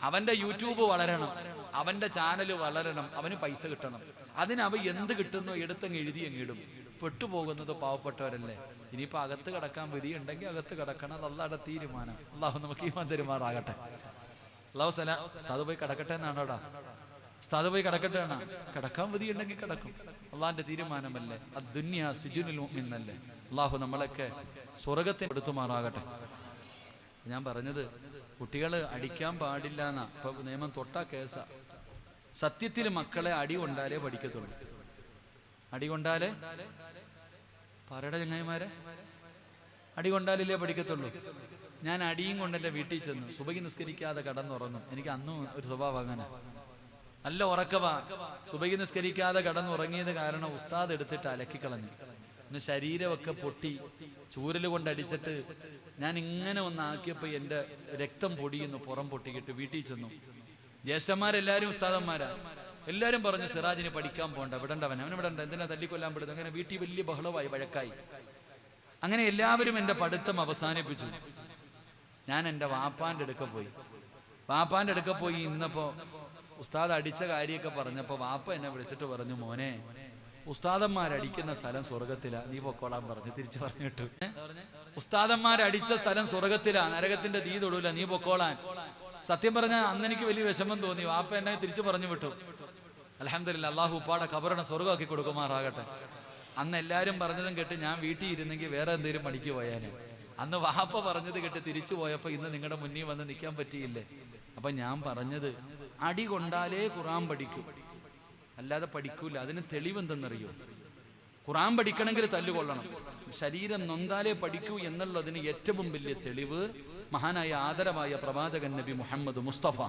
അവന്റെ യൂട്യൂബ് വളരണം, അവന്റെ ചാനൽ വളരണം, അവന് പൈസ കിട്ടണം. അതിനവ എന്ത് കിട്ടുന്നു എടുത്തങ്ങ് എഴുതി അങ്ങിടും. പെട്ടുപോകുന്നത് പാവപ്പെട്ടവരല്ലേ. ഇനിയിപ്പോ അകത്ത് കിടക്കാൻ വിധി ഉണ്ടെങ്കിൽ അകത്ത് കിടക്കണം. അത് അള്ളാഹുടെ തീരുമാനം. അള്ളാഹു നമുക്ക് ഈമാൻ തരുമാറാകട്ടെ. അള്ളാഹു ഉസ്താദ് പോയി കിടക്കട്ടെ എന്നാണോടാ? ഉസ്താദ് പോയി കിടക്കട്ടെ ആണോ? കിടക്കാൻ വിധി ഉണ്ടെങ്കിൽ കിടക്കും. അള്ളാഹിന്റെ തീരുമാനമല്ലേ. അദ്ദുനിയ സിജുനുൽ മുഅ്മിൻ അല്ലേ. അള്ളാഹു നമ്മളൊക്കെ സ്വർഗത്തിൽ എടുത്തുമാറാകട്ടെ. ഞാൻ പറഞ്ഞത് കുട്ടികൾ അടിക്കാൻ പാടില്ല എന്നാ. ഇപ്പൊ നിയമം തൊട്ടാ കേസാ. സത്യത്തിൽ മക്കളെ അടി കൊണ്ടാലേ പഠിക്കത്തുള്ളൂ. അടി കൊണ്ടാലേ പറയുടെ ചങ്ങായിമാരെ, അടി കൊണ്ടാലല്ലേ പഠിക്കത്തുള്ളൂ. ഞാൻ അടിയും കൊണ്ട് എൻ്റെ വീട്ടിൽ ചെന്നു. സുബഹി നിസ്കരിക്കാതെ കടന്നുറങ്ങും. എനിക്ക് അന്നും ഒരു സ്വഭാവം അങ്ങനെ. നല്ല ഉറക്കവാ. സുബഹി നിസ്കരിക്കാതെ കടന്നുറങ്ങിയത് കാരണം ഉസ്താദ് എടുത്തിട്ട് അലക്കിക്കളഞ്ഞു. പിന്നെ ശരീരമൊക്കെ പൊട്ടി ചൂരൽ കൊണ്ടടിച്ചിട്ട് ഞാൻ ഇങ്ങനെ ഒന്നാക്കിയപ്പോ എൻ്റെ രക്തം പൊടിയുന്നു. പുറം പൊട്ടിക്കിട്ട് വീട്ടിൽ ചെന്നു. ജ്യേഷ്ഠന്മാരെല്ലാരും ഉസ്താദന്മാരാ. എല്ലാരും പറഞ്ഞു സിറാജിന് പഠിക്കാൻ പോകണ്ട, വിടണ്ടവൻ, അവന് വിടണ്ട, എന്തിനാ തല്ലിക്കൊല്ലാൻ പെടുന്നത്. അങ്ങനെ വീട്ടിൽ വലിയ ബഹളമായി, വഴക്കായി. അങ്ങനെ എല്ലാവരും എൻ്റെ പഠിത്തം അവസാനിപ്പിച്ചു. ഞാൻ എൻ്റെ വാപ്പാൻ്റെ അടുക്ക പോയി ഇന്നപ്പോ ഉസ്താദ് അടിച്ച കാര്യമൊക്കെ പറഞ്ഞപ്പോ വാപ്പ എന്നെ വിളിച്ചിട്ട് പറഞ്ഞു, മോനെ, ഉസ്താദന്മാരടിക്കുന്ന സ്ഥലം സ്വർഗത്തിലാ, നീ പൊക്കോളാൻ പറഞ്ഞു. തിരിച്ചു പറഞ്ഞിട്ടു, ഉസ്താദന്മാരടിച്ച സ്ഥലം സ്വർഗത്തിലാ, നരകത്തിന്റെ തീ തൊടൂല, നീ പൊക്കോളാൻ. സത്യം പറഞ്ഞാൽ അന്ന് എനിക്ക് വലിയ വിഷമം തോന്നി. വാപ്പ എന്നെ തിരിച്ചു പറഞ്ഞു വിട്ടു. അൽഹംദുലില്ലാ, അള്ളാഹു ഉപ്പാടെ ഖബറിനെ സ്വർഗ്ഗമാക്കി കൊടുക്കുമാറാകട്ടെ. അന്ന് എല്ലാരും പറഞ്ഞതും കേട്ട് ഞാൻ വീട്ടിൽ ഇരുന്നെങ്കിൽ വേറെ എന്തെങ്കിലും പണിക്ക് പോയാനെ. അന്ന് വാപ്പ പറഞ്ഞത് കേട്ട് തിരിച്ചു പോയപ്പോ ഇന്ന് നിങ്ങളുടെ മുന്നിൽ വന്ന് നിൽക്കാൻ പറ്റിയില്ലേ. അപ്പൊ ഞാൻ പറഞ്ഞത്, അടി കൊണ്ടാലേ ഖുർആൻ പഠിക്കൂ, അല്ലാതെ പഠിക്കൂല. അതിന് തെളിവെന്തെന്നറിയോ? ഖുർആൻ പഠിക്കണമെങ്കിൽ തല്ലുകൊള്ളണം, ശരീരം നൊന്താലേ പഠിക്കൂ എന്നുള്ളതിന് ഏറ്റവും വലിയ തെളിവ് മഹാനായ ആദരവായ പ്രവാചകൻ നബി മുഹമ്മദ് മുസ്തഫ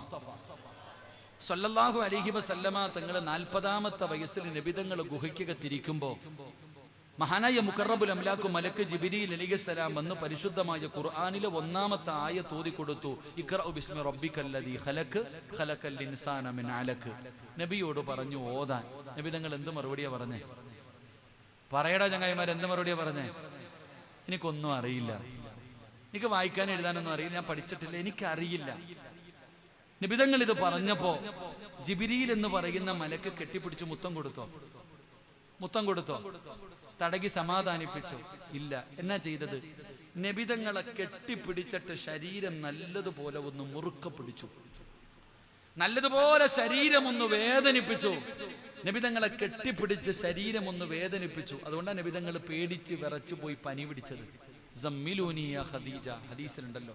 സല്ലല്ലാഹു അലൈഹി വസല്ലമ തങ്ങൾ 40ാമത്തെ വയസ്സിൽ നബിതങ്ങൾ ഗുഹയ്ക്കകത്തിരിക്കുമ്പോൾ മഹാനായ മുഖറബുൽ അംലാഖു മലക്ക് ജിബ്രീൽ അലൈഹിസ്സലാം വന്ന് പരിശുദ്ധമായ ഖുർആനിലെ 1ാമത്തെ ആയത്ത് ഓതി കൊടുത്തു. ഇഖ്റഉ ബിസ്മി റബ്ബിക്കല്ലദീ ഖലഖ് ഖലഖൽ ഇൻസാന മിൻ അലഖ്. നബിയോട് പറഞ്ഞു ഓതാൻ. നബിതങ്ങൾ എന്ത് മറുപടിയാ പറഞ്ഞേ? പറയടാ ചങ്ങായിമാർ, എന്ത് മറുപടിയാ പറഞ്ഞേ? എനിക്കൊന്നും അറിയില്ല. എനിക്ക് വായിക്കാനും എഴുതാനൊന്നും അറിയില്ല, ഞാൻ പഠിച്ചിട്ടില്ല, എനിക്കറിയില്ല. നബിതങ്ങൾ ഇത് പറഞ്ഞപ്പോ ജിബ്രീൽ എന്ന് പറയുന്ന മലക്ക് കെട്ടിപ്പിടിച്ചു മുത്തം കൊടുത്തോ? തടകി സമാധാനിപ്പിച്ചു? ഇല്ല. എന്നാ ചെയ്തത്? നബിതങ്ങളെ കെട്ടിപ്പിടിച്ചിട്ട് ശരീരം നല്ലതുപോലെ ഒന്ന് മുറുക്കെ പിടിച്ചു, നല്ലതുപോലെ ശരീരം ഒന്ന് വേദനിപ്പിച്ചു. നബിതങ്ങളെ കെട്ടിപ്പിടിച്ച് ശരീരം ഒന്ന് വേദനിപ്പിച്ചു. അതുകൊണ്ടാണ് നബിതങ്ങൾ പേടിച്ച് വിറച്ചു പോയി പനി പിടിച്ചത്. സമ്മിലൂനി യാ ഖദീജ ഹദീസിലുണ്ടല്ലോ.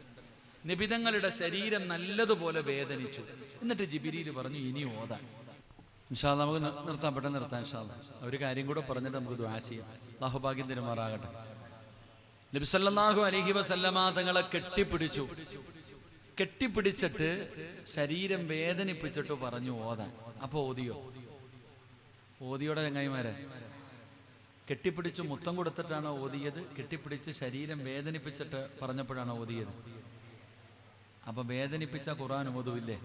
നബിതങ്ങളുടെ ശരീരം നല്ലതുപോലെ വേദനിച്ചു. എന്നിട്ട് ജിബ്രീൽ പറഞ്ഞു ഇനി ഓതാൻ. ഇൻഷാ അല്ലാഹ് നമുക്ക് നിർത്താം, പെട്ടെന്ന് നിർത്താം ഇൻഷാ അല്ലാഹ്. ഒരു കാര്യം കൂടെ പറഞ്ഞിട്ട് നമുക്ക് ദുആ ചെയ്യാം. അല്ലാഹു ഭാഗ്യം തരുമാറാകട്ടെ. നബി സല്ലല്ലാഹു അലൈഹി വസല്ലമ തങ്ങളെ കെട്ടിപ്പിടിച്ചിട്ട് ശരീരം വേദനിപ്പിച്ചിട്ട് പറഞ്ഞു ഓതാൻ. അപ്പൊ ഓതിയോടെ ചങ്ങായിമാരെ, കെട്ടിപ്പിടിച്ച് മുത്തം കൊടുത്തിട്ടാണോ ഓതിയത്? കെട്ടിപ്പിടിച്ച് ശരീരം വേദനിപ്പിച്ചിട്ട് പറഞ്ഞപ്പോഴാണോ ഓതിയത്? അപ്പൊ വേദനിപ്പിച്ച ഖുർആൻ ഓതുവില്ലേ?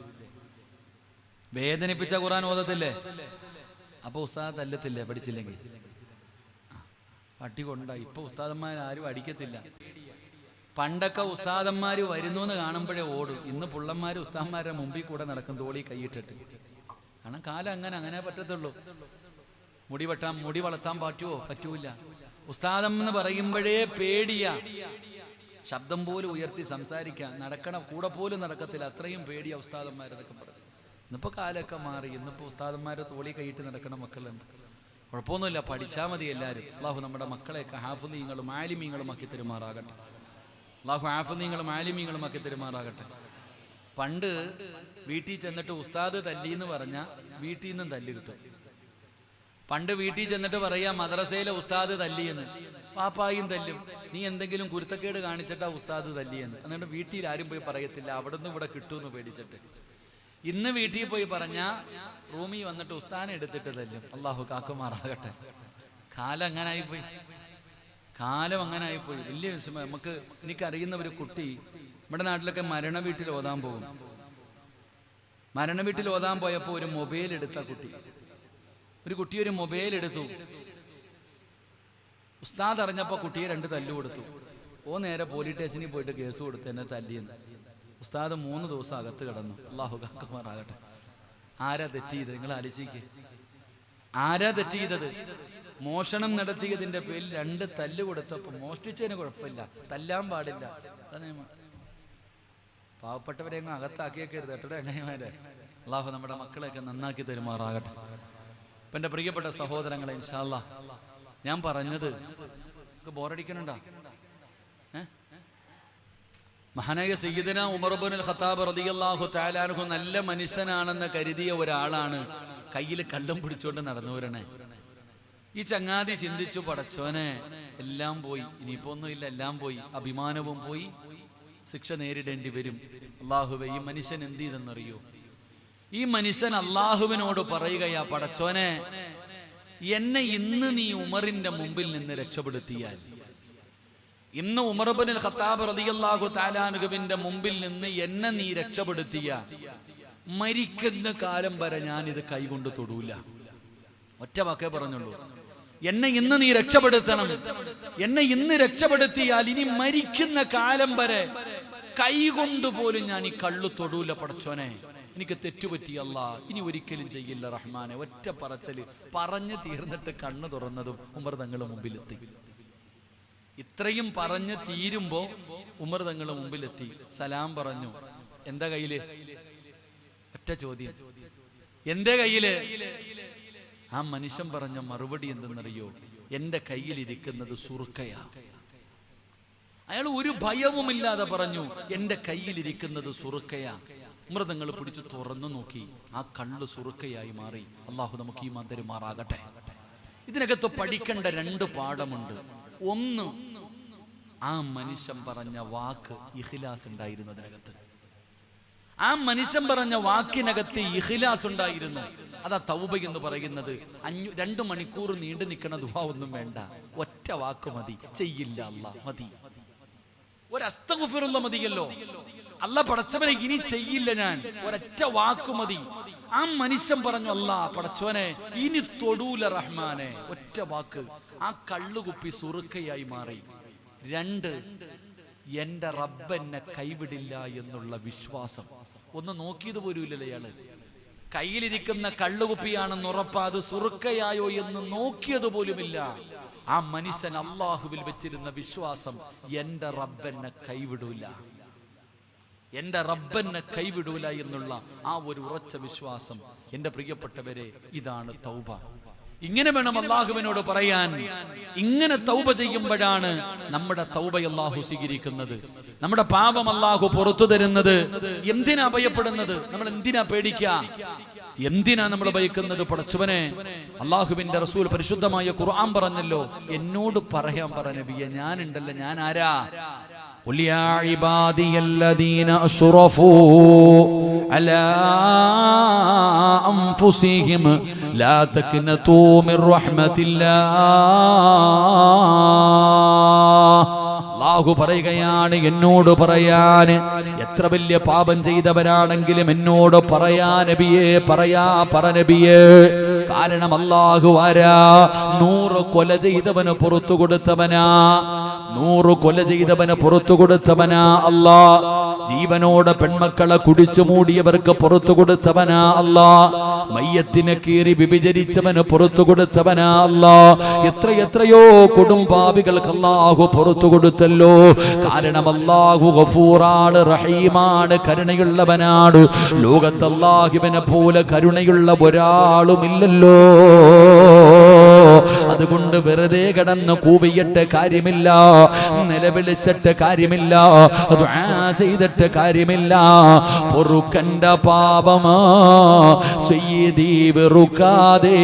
വേദനിപ്പിച്ച ഖുർആൻ ഓതത്തില്ലേ? അപ്പൊ ഉസ്താദ് തല്ലത്തില്ലേ പഠിച്ചില്ലെങ്കിൽ? പട്ടി കൊണ്ടായി. ഇപ്പൊ ഉസ്താദന്മാരും അടിക്കത്തില്ല. പണ്ടൊക്കെ ഉസ്താദന്മാര് വരുന്നു എന്ന് കാണുമ്പോഴേ ഓടും. ഇന്ന് പുള്ളന്മാര് ഉസ്താദന്മാരുടെ മുമ്പിൽ കൂടെ നടക്കും തോളി കൈയിട്ടിട്ട്. കാരണം കാലം അങ്ങനെ പറ്റത്തുള്ളൂ. മുടി വളർത്താൻ പറ്റൂല. ഉസ്താദം എന്ന് പറയുമ്പോഴേ പേടിയാ. ശബ്ദം പോലും ഉയർത്തി സംസാരിക്കാൻ കൂടെ പോലും നടക്കത്തില്ല, അത്രയും പേടിയാ ഉസ്താദന്മാരതൊക്കെ പറയും. ഇന്നിപ്പോ കാലമൊക്കെ മാറി. ഇന്നിപ്പോ ഉസ്താദന്മാരെ തോളി കൈയിട്ട് നടക്കണ മക്കളുണ്ട്. കുഴപ്പമൊന്നുമില്ല, പഠിച്ചാൽ മതി എല്ലാവരും. അള്ളാഹു നമ്മുടെ മക്കളെയൊക്കെ ഹാഫിളീങ്ങളും ആലിമീങ്ങളും ആക്കി തരുമാറാകട്ടെ. അള്ളാഹു ഹാഫിളീങ്ങളും ആലിമീങ്ങളും ആക്കി തരുമാറാകട്ടെ. പണ്ട് വീട്ടിൽ ചെന്നിട്ട് ഉസ്താദ് തല്ലി എന്ന് പറഞ്ഞാൽ വീട്ടിൽ നിന്നും തല്ല് കിട്ടും. പണ്ട് വീട്ടിൽ ചെന്നിട്ട് പറയാ മദ്രസയിലെ ഉസ്താദ് തല്ലിയെന്ന്, പാപ്പായും തല്ലും. നീ എന്തെങ്കിലും കുരുത്തക്കേട് കാണിച്ചിട്ടാ ഉസ്താദ് തല്ലിയെന്ന്. എന്നിട്ട് വീട്ടിൽ ആരും പോയി പറയത്തില്ല, അവിടെ നിന്ന് ഇവിടെ കിട്ടുമെന്ന് പേടിച്ചിട്ട്. ഇന്ന് വീട്ടിൽ പോയി പറഞ്ഞാ റൂമിൽ വന്നിട്ട് ഉസ്താനെ എടുത്തിട്ട് തല്ലും. അള്ളാഹു കാക്കുമാറാകട്ടെ. കാലം അങ്ങനെ ആയിപ്പോയി. വലിയ വിഷമം. എനിക്കറിയുന്ന ഒരു കുട്ടി നമ്മുടെ നാട്ടിലൊക്കെ മരണ വീട്ടിൽ ഓതാൻ പോകും. മരണ വീട്ടിൽ ഓതാൻ പോയപ്പോൾ ഒരു മൊബൈൽ എടുത്ത ഒരു കുട്ടി ഒരു മൊബൈൽ എടുത്തു. ഉസ്താദ് അറിഞ്ഞപ്പോ കുട്ടിയെ 2 തല്ലു കൊടുത്തു. നേരെ പോലീസ് സ്റ്റേഷനിൽ പോയിട്ട് കേസ് കൊടുത്ത് എന്നെ തല്ലിയെന്ന്. ഉസ്താദ് 3 ദിവസം അകത്ത് കിടന്നു. അള്ളാഹു കാക്കുമാറാകട്ടെ. ആരാ തെറ്റിയത്? നിങ്ങൾ ആലോചിക്ക്. ആരാ തെറ്റിയത്? മോഷണം നടത്തിയതിന്റെ പേരിൽ 2 തല്ല് കൊടുത്തപ്പോൾ മോഷ്ടിച്ചതിന് കുഴപ്പമില്ല, തല്ലാൻ പാടില്ല. പാവപ്പെട്ടവരെ അങ്ങ് അകത്താക്കിയേക്കരുത് കേട്ടോ ചങ്ങായിമാരെ. അള്ളാഹു നമ്മുടെ മക്കളെയൊക്കെ നന്നാക്കി തരുമാറാകട്ടെ. ഇപ്പം എൻ്റെ പ്രിയപ്പെട്ട സഹോദരങ്ങളെ, ഇൻഷാ അല്ലാഹ് ഞാൻ പറഞ്ഞത് ബോറടിക്കണുണ്ടോ? മഹാനായ സയ്യിദന ഉമർ ഇബ്നുൽ ഖത്താബ് റളിയല്ലാഹു തആല അൻഹു നല്ല മനുഷ്യനാണെന്ന് കരുതിയ ഒരാളാണ് കയ്യിൽ കള്ളും പിടിച്ചുകൊണ്ട് നടന്നു വരണേ. ഈ ചങ്ങാതി ചിന്തിച്ചു, പടച്ചോനെ എല്ലാം പോയി, ഇനിയിപ്പോ ഒന്നുമില്ല, എല്ലാം പോയി, അഭിമാനവും പോയി, ശിക്ഷ നേരിടേണ്ടി വരും. അല്ലാഹുവേ, ഈ മനുഷ്യൻ എന്ത് ചെയ്തെന്നറിയോ? ഈ മനുഷ്യൻ അള്ളാഹുവിനോട് പറയുകയാ, പടച്ചോനെ എന്നെ ഇന്ന് നീ ഉമറിന്റെ മുമ്പിൽ നിന്ന് രക്ഷപ്പെടുത്തിയാൽ, ഇന്ന് ഉമർ ഇബ്നുൽ ഖത്താബ് റളിയല്ലാഹു തആല അൻഹുവിന്റെ മുമ്പിൽ നിന്ന് എന്നെ നീ രക്ഷപ്പെടുത്തിയ, മരിക്കുന്ന കാലം വരെ ഞാൻ ഇത് കൈകൊണ്ട് തൊടൂല. ഒറ്റ വാക്കേ പറഞ്ഞുള്ളൂ. എന്നെ ഇന്ന് നീ രക്ഷപ്പെടുത്തണം. എന്നെ ഇന്ന് രക്ഷപ്പെടുത്തിയാൽ ഇനി മരിക്കുന്ന കാലം വരെ കൈകൊണ്ട് പോലും ഞാൻ ഈ കള്ളു തൊടൂല. പടച്ചോനെ, എനിക്ക് തെറ്റുപറ്റി അല്ലാ, ഇനി ഒരിക്കലും ചെയ്യില്ല റഹ്മാനെ. ഒറ്റ പറച്ചല് പറഞ്ഞു തീർന്നിട്ട് കണ്ണു തുറന്നതും ഉമർ തങ്ങളുടെ മുമ്പിലെത്തി. ഇത്രയും പറഞ്ഞ് തീരുമ്പോ ഉമർ തങ്ങളുടെ മുമ്പിലെത്തി, സലാം പറഞ്ഞു. എന്താ കയ്യില്? ഒറ്റ ചോദ്യം, എന്റെ കയ്യില്? ആ മനുഷ്യൻ പറഞ്ഞ മറുപടി എന്തെന്നറിയോ? എന്റെ കയ്യിലിരിക്കുന്നത് സുറുക്കയാ. അയാൾ ഒരു ഭയവുമില്ലാതെ പറഞ്ഞു, എന്റെ കയ്യിലിരിക്കുന്നത് സുറുക്കയാ. ഉമർ തങ്ങൾ പിടിച്ചു തുറന്നു നോക്കി, ആ കള്ള് സുറുക്കയായി മാറി. അള്ളാഹു നമുക്ക് ഈമാൻ തരുമാറാകട്ടെ. ഇതിനകത്ത് പഠിക്കേണ്ട 2 പാഠമുണ്ട്. ഒന്ന്, ആ മനുഷ്യൻ പറഞ്ഞ വാക്ക് ഇഖ്ലാസ് ഉണ്ടായിരുന്നു. അതിനകത്ത് ആ മനുഷ്യൻ പറഞ്ഞ വാക്കിനകത്ത് ഇഖ്ലാസ് ഉണ്ടായിരുന്നു. അതാ തൗബ എന്ന് പറയുന്നത്. 2 മണിക്കൂർ നീണ്ടു നിൽക്കണ ദുആ ഒന്നും വേണ്ട, ഒറ്റ വാക്ക് മതി. ചെയ്യില്ല അല്ലാ, മതി. ഒരു അസ്തഗ്ഫിറുല്ലാഹ് മതിയല്ലോ. അല്ലാ പടച്ചവനെ ഇനി ചെയ്യില്ല ഞാൻ, ഒരൊറ്റ വാക്ക് മതി. ആ മനുഷ്യൻ പറഞ്ഞു, അല്ലാ പടച്ചവനെ ഇനി തൊടൂല റഹ്മാനെ. ഒറ്റ വാക്ക്. ആ കള്ളുകുപ്പി സുറുക്കയായി മാറി. 2, എന്റെ റബ്ബ് എന്നെ കൈവിടില്ല എന്നുള്ള വിശ്വാസം. ഒന്ന് നോക്കിയത് പോലും ഇല്ലല്ലോ ഇയാള്. കയ്യിലിരിക്കുന്ന കള്ളുകുപ്പിയാണെന്ന് ഉറപ്പാ, അത് സുറുക്കയായോ എന്ന് നോക്കിയത് പോലുമില്ല. ആ മനുഷ്യൻ അള്ളാഹുവിൽ വെച്ചിരുന്ന വിശ്വാസം, എന്റെ റബ്ബെന്നെ കൈവിടൂല, എന്റെ റബ്ബെന്നെ കൈവിടൂല എന്നുള്ള ആ ഒരു ഉറച്ച വിശ്വാസം. എന്റെ പ്രിയപ്പെട്ടവരെ, ഇതാണ് തൗബ. ഇങ്ങനെ വേണം അള്ളാഹുവിനോട് പറയാൻ. ഇങ്ങനെ തൗബ ചെയ്യുമ്പോഴാണ് നമ്മുടെ തൗബ അള്ളാഹു സ്വീകരിക്കുന്നത്, നമ്മുടെ പാപം അള്ളാഹു പുറത്തു തരുന്നത്. എന്തിനാ ഭയപ്പെടുന്നത്? നമ്മൾ എന്തിനാ പേടിക്കുക? എന്തിനാ നമ്മൾ ഭയക്കുന്നത്? പടച്ചവനെ, അള്ളാഹുവിന്റെ റസൂൽ പരിശുദ്ധമായ ഖുർആൻ പറഞ്ഞല്ലോ, എന്നോട് പറയാൻ പറ നബിയെ, ഞാനുണ്ടല്ലോ, ഞാൻ ആരാ? ഖുൽ യാ ഇബാദിയല്ലദീന അശ്റഫൂ അലാ അൻഫുസിഹിം ലാ തഖ്നതൂ മിർ റഹ്മത്തില്ലാഹ്. അല്ലാഹു പറയുകയാണ്, എന്നോട് പറയാൻ. എത്ര വലിയ പാപം ചെയ്തവരാണെങ്കിലും എന്നോട് പറയാ നബിയെ, പറ നബിയെ. കാരണം അല്ലാഹു ആരാ? 100 കൊല ചെയ്തവന് പുറത്തു കൊടുത്തവനാ, 100 കൊല ചെയ്തവന് പുറത്തു കൊടുത്തവനാ അല്ലാ. ജീവനോടെ പെൺമക്കളെ കുടിച്ചു മൂടിയവർക്ക് പുറത്തു കൊടുത്തവനാ അല്ലാ. മയ്യത്തിനെ കീറി വിഭജിച്ചവന് പുറത്തു കൊടുത്തവനാ അല്ലാ. എത്രയോ കൊടുംപാപികൾക്ക് അല്ലാഹു പുറത്തു കൊടുത്തല്ലോ. കാരണം അല്ലാഹു ഗഫൂറാണ്, റഹീമാണ്, കരുണയുള്ളവനാണ്. ലോകത്ത് അല്ലാഹുവിനെ പോലെ കരുണയുള്ള ഒരാളുമില്ലല്ലോ. അതുകൊണ്ട് വെറുതെ കിടന്ന് കൂവിയിട്ട് കാര്യമില്ല, നിലവിളിച്ചിട്ട് കാര്യമില്ല, ദുആ ചെയ്തിട്ട് കാര്യമില്ല. പൊറുക്കന്റെ പാപമാ സയ്യിദീ വെറുക്കാതെ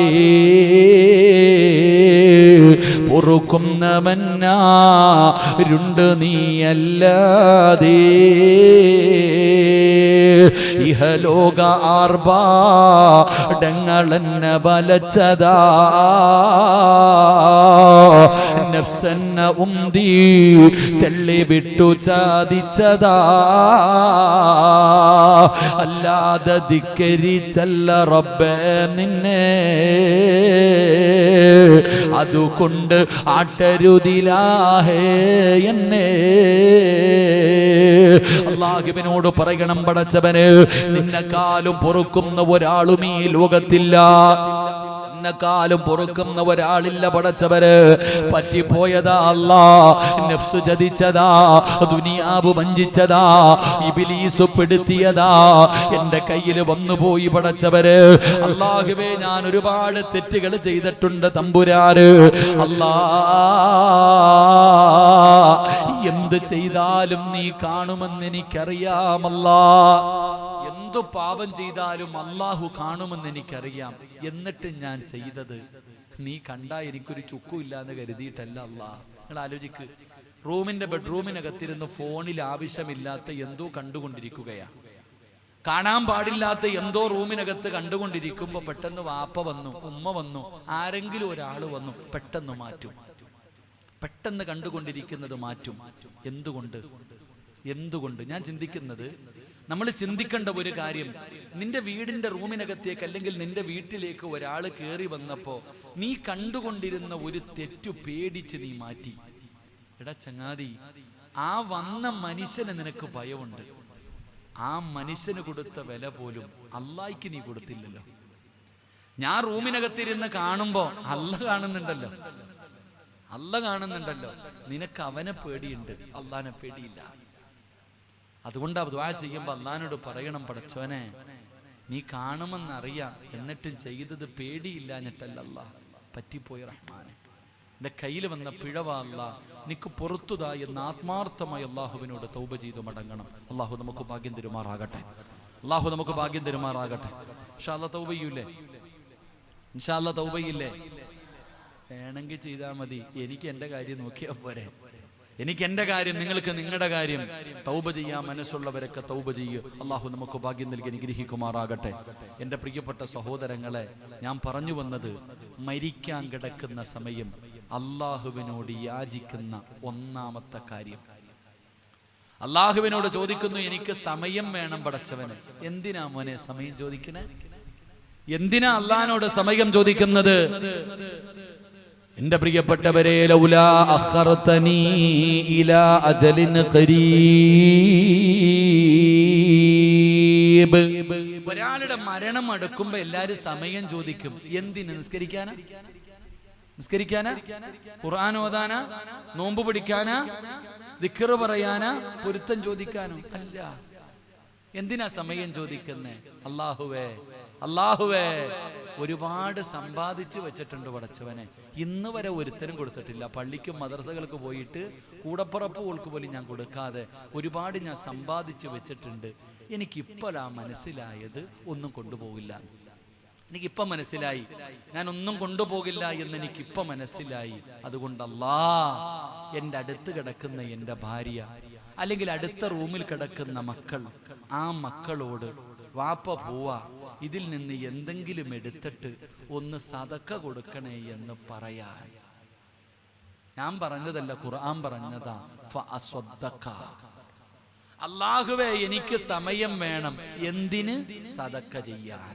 പൊറുക്കുന്നവനാരുണ്ട് നീയല്ലാതെ. ഇഹലോക ആർഭാടങ്ങളെന്നെ വലച്ചതാ, നഫ്സെന്നെ ഉന്തി തള്ളിവിട്ടു ചാദിച്ചതാ. അല്ലാതെ ധിക്കരിച്ചല്ല റബ്ബേ നിന്നെ, അതുകൊണ്ട് ആട്ടരുതിലാഹേ എന്നെ. അല്ലാഹുവിനോട് പറയണം, പടച്ചവന്, നിന്നെക്കാളും പൊറുക്കുന്ന ഒരാളും ഈ ലോകത്തില്ല, നിന്നെക്കാളും പൊറുക്കുന്ന ഒരാളില്ല പടച്ചവര്. പറ്റിപ്പോയതാ അല്ലാ, നഫ്സ് ചതിച്ചതാ, ദുനിയാവ് വഞ്ചിച്ചതാ, ഇബ്ലീസ് പെടുത്തിയതാ, എന്റെ കയ്യിൽ വന്നുപോയി പടച്ചവര്. അല്ലാഹുവേ, ഞാൻ ഒരുപാട് തെറ്റുകൾ ചെയ്തിട്ടുണ്ട് തമ്പുരാന്. അല്ലാ, എന്ത് ചെയ്താലും നീ കാണുമെന്ന് എനിക്കറിയാമല്ലാ. എന്തു പാപം ചെയ്താലും അല്ലാഹു കാണുമെന്ന് എനിക്കറിയാം. എന്നിട്ട് ഞാൻ ചെയ്തത് നീ കണ്ടാ എനിക്കൊരു ചുക്കുമില്ല എന്ന് കരുതിയിട്ടല്ല അല്ലാ. നിങ്ങൾ ആലോചിക്ക്, ബെഡ്റൂമിനകത്തിരുന്ന് ഫോണിൽ ആവശ്യമില്ലാത്ത എന്തോ കണ്ടുകൊണ്ടിരിക്കുകയാ, കാണാൻ പാടില്ലാത്ത എന്തോ റൂമിനകത്ത് കണ്ടുകൊണ്ടിരിക്കുമ്പോ പെട്ടെന്ന് വാപ്പ വന്നു, ഉമ്മ വന്നു, ആരെങ്കിലും ഒരാള് വന്നു, പെട്ടെന്ന് മാറ്റും. പെട്ടെന്ന് കണ്ടുകൊണ്ടിരിക്കുന്നത് മാറ്റും. എന്തുകൊണ്ട്? ഞാൻ ചിന്തിക്കുന്നത്, നമ്മൾ ചിന്തിക്കേണ്ട ഒരു കാര്യം, നിന്റെ വീടിന്റെ റൂമിനകത്തേക്ക് അല്ലെങ്കിൽ നിന്റെ വീട്ടിലേക്ക് ഒരാൾ കയറി വന്നപ്പോ നീ കണ്ടുകൊണ്ടിരുന്ന ഒരു തെറ്റു പേടിച്ച് നീ മാറ്റി. എടാ ചങ്ങാതി, ആ വന്ന മനുഷ്യന് നിനക്ക് ഭയമുണ്ട്. ആ മനുഷ്യന് കൊടുത്ത വില പോലും അല്ലാഹ്ക്ക് നീ കൊടുത്തില്ലല്ലോ. ഞാൻ റൂമിനകത്തിരുന്ന് കാണുമ്പോ അല്ലാഹ് കാണുന്നുണ്ടല്ലോ, നിനക്ക് അവനെ പേടിയുണ്ട്, അല്ലാഹ്നെ പേടിയില്ല. അതുകൊണ്ട് ദുആ ചെയ്യുമ്പോൾ അല്ലാഹ്നോട് പറയണം, പടച്ചവനെ, നീ കാണുമെന്നറിയാം, എന്നിട്ടും ചെയ്തത് പേടിയില്ലാഞ്ഞിട്ടല്ല അല്ലാഹ്, പറ്റിപ്പോയി റഹ്മാനെ, എൻ്റെ കയ്യിൽ വന്ന പിഴവ അല്ലാഹ്, നിനക്ക് പുറത്തുതാ എന്ന് ആത്മാർത്ഥമായി അല്ലാഹുവിനോട് തൗബ ചെയ്തു മടങ്ങണം. അല്ലാഹു നമുക്ക് ഭാഗ്യം തരുമാറാകട്ടെ. ഇൻഷാ അല്ലാഹ് തൗബ ചെയ്യൂലേ? വേണമെങ്കിൽ ചെയ്താൽ മതി. എനിക്ക് എൻ്റെ കാര്യം നോക്കിയാൽ പോരെ. എനിക്ക് എൻ്റെ കാര്യം, നിങ്ങൾക്ക് നിങ്ങളുടെ കാര്യം. തൗബ ചെയ്യാൻ മനസ്സുള്ളവരൊക്കെ തൗബ ചെയ്യൂ. അല്ലാഹു നമുക്ക് ഭാഗ്യം നൽകി അനുഗ്രഹിക്കുമാറാകട്ടെ. എൻ്റെ പ്രിയപ്പെട്ട സഹോദരങ്ങളെ, ഞാൻ പറഞ്ഞു വന്നത്, മരിക്കാൻ കിടക്കുന്ന സമയം അല്ലാഹുവിനോട് യാചിക്കുന്ന ഒന്നാമത്തെ കാര്യം, അല്ലാഹുവിനോട് ചോദിക്കുന്നു, എനിക്ക് സമയം വേണം പടച്ചവനെ. എന്തിനാ മോനെ സമയം ചോദിക്കണേ? എന്തിനാ അല്ലാഹുവിനോട് സമയം ചോദിക്കുന്നത്? എന്റെ പ്രിയപ്പെട്ടവരെ, ലൗലാ അഖർതനീ ഇലാ അജലിൻ ഖരീബ്. ഒരാളുടെ മരണം അടുക്കുമ്പോ എല്ലാരും സമയം ചോദിക്കും. എന്തിന്? നിസ്കരിക്കാനാ, ഖുർആൻ ഓതാനാ, നോമ്പ് പിടിക്കാനാ, ദിക്ർ പറയാനാ, പൊരുത്തം ചോദിക്കാനോ? അല്ല. എന്തിനാ സമയം ചോദിക്കുന്നേ? അല്ലാഹുവേ ഒരുപാട് സമ്പാദിച്ചു വെച്ചിട്ടുണ്ട് പടച്ചവനെ, ഇന്ന് വരെ ഒരുത്തരും കൊടുത്തിട്ടില്ല. പള്ളിക്കും മദ്രസകൾക്ക് പോയിട്ട് കൂടപ്പുറപ്പുകൾക്ക് പോലും ഞാൻ കൊടുക്കാതെ ഒരുപാട് ഞാൻ സമ്പാദിച്ചു വെച്ചിട്ടുണ്ട്. എനിക്കിപ്പോഴാ മനസ്സിലായത് ഒന്നും കൊണ്ടുപോകില്ല. എനിക്കിപ്പം മനസ്സിലായി, ഞാൻ ഒന്നും കൊണ്ടുപോകില്ല എന്ന് എനിക്കിപ്പം മനസ്സിലായി. അതുകൊണ്ട് എൻ്റെ അടുത്ത് കിടക്കുന്ന എൻ്റെ ഭാര്യ, അല്ലെങ്കിൽ അടുത്ത റൂമിൽ കിടക്കുന്ന മക്കൾ, ആ മക്കളോട് വാപ്പ പോവാ, ഇതിൽ നിന്ന് എന്തെങ്കിലും എടുത്തിട്ട് ഒന്ന് സദക്ക കൊടുക്കണേ എന്ന് പറയാൻ. ഞാൻ പറഞ്ഞതല്ല, ഖുർആൻ പറഞ്ഞതാ. അല്ലാഹുവേ എനിക്ക് സമയം വേണം. എന്തിന്? സദക്ക ചെയ്യാൻ.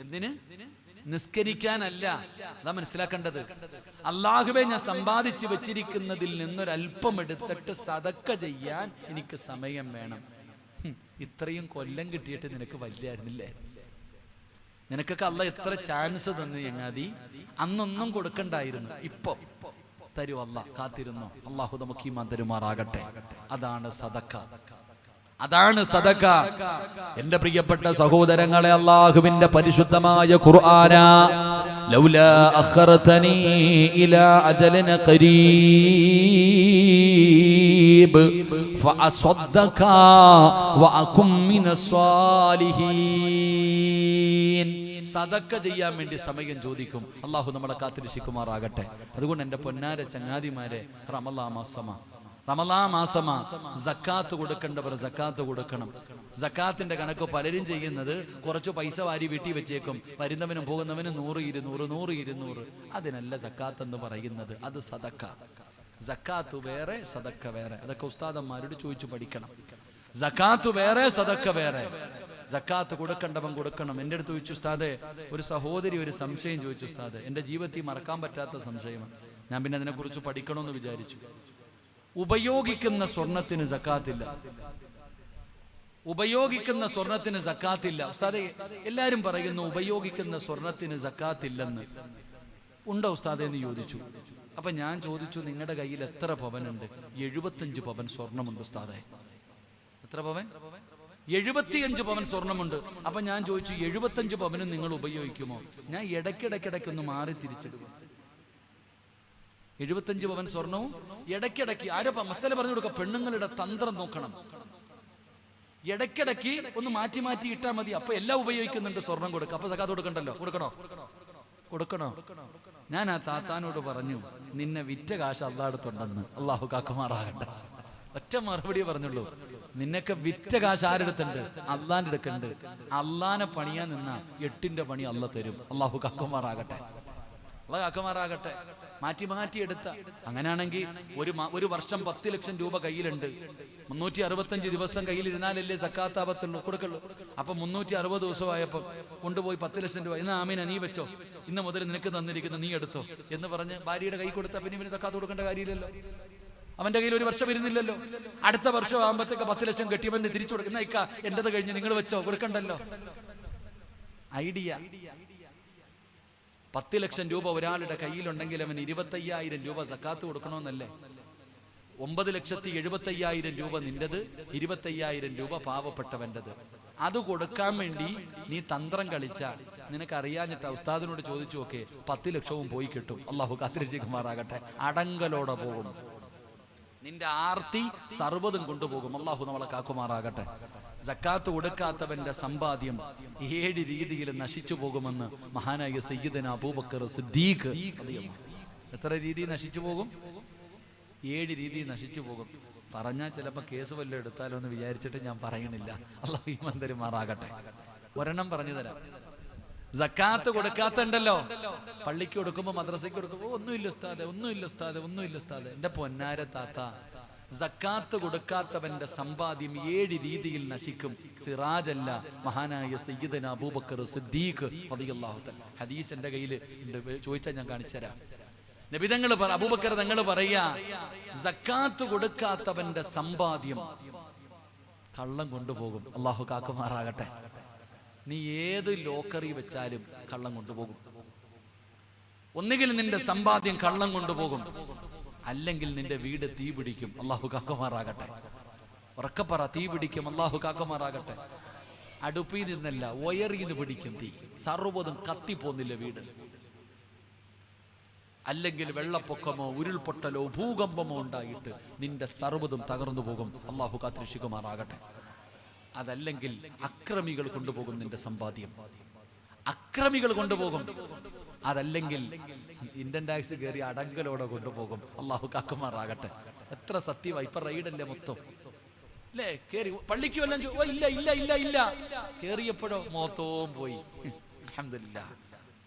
എന്തിന്? നിസ്കരിക്കാനല്ല. അതാ മനസ്സിലാക്കേണ്ടത്. അല്ലാഹുവേ ഞാൻ സമ്പാദിച്ചു വെച്ചിരിക്കുന്നതിൽ നിന്നൊരൽപ്പം എടുത്തിട്ട് സദക്ക ചെയ്യാൻ എനിക്ക് സമയം വേണം. ഇത്രയും കൊല്ലം കിട്ടിയിട്ട് നിനക്ക് വല്യായിരുന്നില്ലേ? നിനക്കൊക്കെ അള്ളാഹ് എത്ര ചാൻസ് തന്നു ചങ്ങാതി. അന്നൊന്നും കൊടുക്കണ്ടായിരുന്നു, ഇപ്പൊ തരും അള്ളാഹ്. കാത്തിരുന്നോ? അള്ളാഹു നമുക്ക് ഈമാൻ തരുമാറാകട്ടെ. അതാണ് സദക്ക. എന്റെ പ്രിയപ്പെട്ട സഹോദരങ്ങളെ, അല്ലാഹുവിന്റെ പരിശുദ്ധമായ ഖുർആന, ലൗലാ അഖർതനീ ഇലാ അജലിൻ ഖരീബ് ഫഅസ്വദ്ദക വഅകും മിനസ് സ്വാലിഹീൻ. സദക്ക ചെയ്യാൻ വേണ്ടി സമയം ചോദിക്കും. അല്ലാഹു നമ്മളെ കാത്തിരക്ഷിക്കുമാറാകട്ടെ. അതുകൊണ്ട് എൻ്റെ പൊന്നാര ചങ്ങാതിമാരെ, റമളാൻ മാസമാ. സക്കാത്ത് കൊടുക്കേണ്ടവർ സക്കാത്ത് കൊടുക്കണം. സക്കാത്തിന്റെ കണക്ക് പലരും ചെയ്യുന്നത് കുറച്ച് പൈസ വാരി വീട്ടിൽ വെച്ചേക്കും. വരുന്നവനും പോകുന്നവനും 100, 200, 100, 200. അതിനല്ല സക്കാത്ത് എന്ന് പറയുന്നത്. അത് സദക്ക. സക്കാത്ത് വേറെ, സദക്ക വേറെ. അതൊക്കെ ഉസ്താദന്മാരോട് ചോദിച്ചു പഠിക്കണം. സക്കാത്ത് വേറെ, സദക്ക വേറെ. സക്കാത്ത് കൊടുക്കേണ്ടവൻ കൊടുക്കണം. എൻ്റെ അടുത്ത് ചോദിച്ചു ഉസ്താദെ, ഒരു സഹോദരി ഒരു സംശയം ചോദിച്ചു ഉസ്താദെ. എൻ്റെ ജീവിതത്തിൽ മറക്കാൻ പറ്റാത്ത സംശയമാണ്. ഞാൻ പിന്നെ അതിനെക്കുറിച്ച് പഠിക്കണമെന്ന് വിചാരിച്ചു. ഉപയോഗിക്കുന്ന സ്വർണത്തിന് സക്കാത്തില്ല. ഉപയോഗിക്കുന്ന സ്വർണത്തിന് സക്കാത്തില്ല. ഉസ്താദെ, എല്ലാരും പറയുന്നു ഉപയോഗിക്കുന്ന സ്വർണത്തിന് സക്കാത്തില്ലെന്ന്. ഉണ്ടോ ഉസ്താദെ എന്ന് ചോദിച്ചു. അപ്പൊ ഞാൻ ചോദിച്ചു, നിങ്ങളുടെ കയ്യിൽ എത്ര പവനുണ്ട്? 75 പവൻ സ്വർണമുണ്ട് ഉസ്താദെ. എത്ര പവൻ? 75 പവൻ സ്വർണമുണ്ട്. അപ്പൊ ഞാൻ ചോദിച്ചു, 75 പവനും നിങ്ങൾ ഉപയോഗിക്കുമോ? ഞാൻ ഇടയ്ക്കിടയ്ക്കൊന്ന് മാറി തിരിച്ചിടും. 75 പവൻ സ്വർണവും ഇടയ്ക്കിടയ്ക്ക് ആരോ മസല പറഞ്ഞു കൊടുക്കുക. പെണ്ണുങ്ങളുടെ തന്ത്രം നോക്കണം. ഇടയ്ക്കിടയ്ക്ക് ഒന്ന് മാറ്റി മാറ്റി ഇട്ടാൽ മതി. അപ്പൊ എല്ലാം ഉപയോഗിക്കുന്നുണ്ട്. സ്വർണം കൊടുക്കുക. അപ്പൊ സക്കാത്ത് കൊടുക്കണ്ടല്ലോ. കൊടുക്കണോ? ഞാൻ ആ താത്താനോട് പറഞ്ഞു, നിന്നെ വിറ്റ കാശ് അള്ളാഹടുത്തുണ്ടെന്ന്. അള്ളാഹു കാക്കുമാറാകട്ടെ. ഒറ്റ മറുപടി പറഞ്ഞുള്ളൂ. നിന്നൊക്കെ വിറ്റ കാശ് ആരെടുത്തുണ്ട്? അള്ളാന്റെ അടുക്കുണ്ട്. അള്ളാനെ പണിയാൻ നിന്ന 8ന്റെ പണി അള്ള തരും. അള്ളാഹു കാക്കുമാറാകട്ടെ. മാറ്റി മാറ്റി എടുത്ത. അങ്ങനെയാണെങ്കിൽ ഒരു വർഷം 10 ലക്ഷം രൂപ കയ്യിലുണ്ട്. 365 ദിവസം കയ്യിലിരുന്നാലല്ലേ സക്കാത്ത് ആപത്തുള്ളൂ, കൊടുക്കുള്ളൂ. അപ്പൊ 360 ദിവസമായപ്പോ കൊണ്ടുപോയി 10 ലക്ഷം രൂപ. ഇന്ന് ആമീന നീ വെച്ചോ, ഇന്ന് മുതൽ നിനക്ക് തന്നിരിക്കുന്നു, നീ എടുത്തോ എന്ന് പറഞ്ഞ് ഭാര്യയുടെ കൈ കൊടുത്താൽ പിന്നെ ഇവന് സക്കാത്ത് കൊടുക്കേണ്ട കാര്യമില്ലല്ലോ. അവന്റെ കയ്യിൽ ഒരു വർഷം വരുന്നില്ലല്ലോ. അടുത്ത വർഷം ആകുമ്പോഴത്തേക്ക് 10 ലക്ഷം കെട്ടിയവന് തിരിച്ചു കൊടുക്കുന്ന ഇക്ക എന്റേത് കഴിഞ്ഞ് നിങ്ങൾ വെച്ചോ, കൊടുക്കണ്ടല്ലോ. ഐഡിയ. 10 ലക്ഷം രൂപ ഒരാളുടെ കയ്യിലുണ്ടെങ്കിൽ അവൻ 25,000 രൂപ സക്കാത്ത് കൊടുക്കണമെന്നല്ലേ? 9,75,000 രൂപ നിന്റേത്, 25,000 രൂപ പാവപ്പെട്ടവൻ്റെത്. അത് കൊടുക്കാൻ വേണ്ടി നീ തന്ത്രം കളിച്ച നിനക്കറിയാഞ്ഞിട്ട് ഉസ്താദിനോട് ചോദിച്ചു നോക്കേ, 10 ലക്ഷവും പോയി കിട്ടും. അള്ളാഹു കാത്തിരക്ഷിക്കുമാറാകട്ടെ. അടങ്കലോടെ പോകും. നിന്റെ ആർത്തി സർവ്വതും കൊണ്ടുപോകും. അള്ളാഹു നമ്മളെ കാക്കുമാറാകട്ടെ. സക്കാത്ത് കൊടുക്കാത്തവന്റെ സമ്പാദ്യം 7 രീതിയിൽ നശിച്ചു പോകുമെന്ന് മഹാനായ സയ്യിദന അബൂബക്കർ സിദ്ദീഖ്. എത്ര രീതി നശിച്ചു പോകും? 7 രീതി നശിച്ചു പോകും. പറഞ്ഞാൽ ചിലപ്പോൾ കേസ് വല്ലതും എടുത്താലോ എന്ന് വിചാരിച്ചിട്ട് ഞാൻ പറയണില്ല. അല്ലാഹു ഈമാൻ തരുമാറാകട്ടെ. ഒരെണ്ണം പറഞ്ഞു തരാം. സക്കാത്ത് കൊടുക്കാത്തുണ്ടല്ലോ, പള്ളിക്ക് കൊടുക്കുമ്പോ മദ്രസയ്ക്ക് കൊടുക്കുമ്പോ ഒന്നുമില്ല ഉസ്താദെ. എന്റെ പൊന്നാര താത്ത, സക്കാത്ത് കൊടുക്കാത്തവന്റെ സമ്പാദ്യം 7 രീതിയിൽ നശിക്കും. സിറാജല്ല, മഹാനായ സയ്യിദന അബൂബക്കർ സിദ്ദീഖ് റളിയല്ലാഹു തആല. ഹദീസ് എന്റെ കയ്യിൽ ചോദിച്ചാൽ ഞാൻ കാണിച്ചുതരാം. നബി തങ്ങൾ അബൂബക്കർ തങ്ങൾ പറയാ, സക്കാത്ത് കൊടുക്കാത്തവന്റെ സമ്പാദ്യം കള്ളം കൊണ്ടുപോകും. അള്ളാഹു കാക്കുമാറാകട്ടെ. നീ ഏത് ലോക്കറി വെച്ചാലും കള്ളം കൊണ്ടുപോകും. ഒന്നുകിൽ നിന്റെ സമ്പാദ്യം കള്ളം കൊണ്ടുപോകും, അല്ലെങ്കിൽ നിന്റെ വീട് തീ പിടിക്കും. അള്ളാഹു കാക്കുമാറാകട്ടെ. ഉറക്കപ്പറ, തീ പിടിക്കും. അള്ളാഹു കാക്കുമാറാകട്ടെ. അടുപ്പിൽ നിന്നല്ല, വയറിൽ നിന്ന് പിടിക്കും തീ. സർവ്വതും കത്തിപ്പോന്നില്ല വീട്. അല്ലെങ്കിൽ വെള്ളപ്പൊക്കമോ ഉരുൾപൊട്ടലോ ഭൂകമ്പമോ ഉണ്ടായിട്ട് നിന്റെ സർവ്വതും തകർന്നു പോകും. അള്ളാഹു കാത്തിരക്ഷിക്കുമാറാകട്ടെ. അതല്ലെങ്കിൽ അക്രമികൾ കൊണ്ടുപോകും നിന്റെ സമ്പാദ്യം. അക്രമികൾ കൊണ്ടുപോകും. അതല്ലെങ്കിൽ ഇന്ത്യൻ ടാക്സ് കയറി അടങ്കലോടെ കൊണ്ടുപോകും. അള്ളാഹു കാക്കുമാറാകട്ടെ. എത്ര സത്യമായി. ഇപ്പൊ റൈഡല്ലേ മൊത്തം അല്ലേ? കേറി പള്ളിക്ക് വല്ലതും ഇല്ല ഇല്ല ഇല്ല ഇല്ല കേറിയപ്പോഴോ മൊത്തവും പോയി. അൽഹംദുലില്ലാഹ്,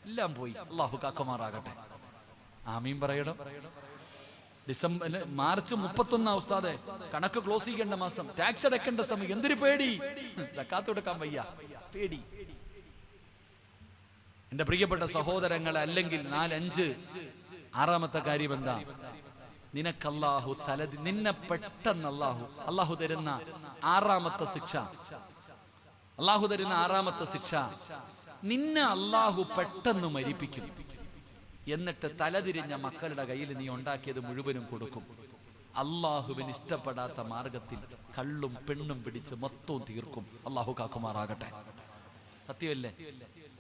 എല്ലാം പോയി. അള്ളാഹു കാക്കുമാറാകട്ടെ. ആമീൻ പറയണം. മാർച്ച് 31 ഉസ്താദെ, കണക്ക് ക്ലോസ് ചെയ്യേണ്ട മാസം, ടാക്സ് അടയ്ക്കേണ്ട സമയം. എന്തൊരു പേടി! സക്കാത്ത് കൊടുക്കാൻ വയ്യ, പേടി. എന്റെ പ്രിയപ്പെട്ട സഹോദരങ്ങളെ, അല്ലെങ്കിൽ 4, 5 ആറാമത്തെ കാര്യം എന്താ? നിനക്ക് അല്ലാഹു നിന്നെ പെട്ടെന്ന് അല്ലാഹു തരുന്ന ആറാമത്തെ ശിക്ഷ, നിന്നെ അല്ലാഹു പെട്ടെന്ന് മരിപ്പിക്കും. എന്നിട്ട് തലതിരിഞ്ഞ മക്കളുടെ കയ്യിൽ നീ ഉണ്ടാക്കിയത് മുഴുവനും കൊടുക്കും. അള്ളാഹുവിന് ഇഷ്ടപ്പെടാത്ത മാർഗത്തിൽ കള്ളും പെണ്ണും പിടിച്ച് മൊത്തവും തീർക്കും. അള്ളാഹു കാക്കുമാറാകട്ടെ. സത്യമല്ലേ?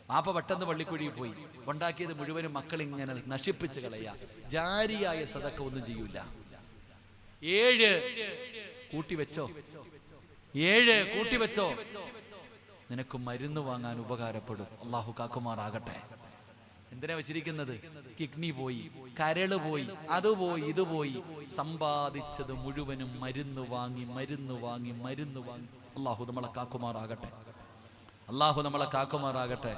പാപ്പ പെട്ടെന്ന് പള്ളിക്കുഴിയിൽ പോയി, ഉണ്ടാക്കിയത് മുഴുവനും മക്കൾ ഇങ്ങനെ നശിപ്പിച്ച് കളയാ. ജാരിയായ സദക്ക ഒന്നും ചെയ്യൂല. 7 കൂട്ടിവെച്ചോ, 7 കൂട്ടിവെച്ചോ, നിനക്ക് മരുന്ന് വാങ്ങാൻ ഉപകാരപ്പെടും. അള്ളാഹു കാക്കുമാറാകട്ടെ. എന്തിനാ വെച്ചിരിക്കുന്നത്? കിഡ്നി പോയി, കരള് പോയി, അതുപോയി, ഇതുപോയി. സമ്പാദിച്ചത് മുഴുവനും മരുന്ന് വാങ്ങി. അള്ളാഹു നമ്മളെ കാക്കുമാറാകട്ടെ.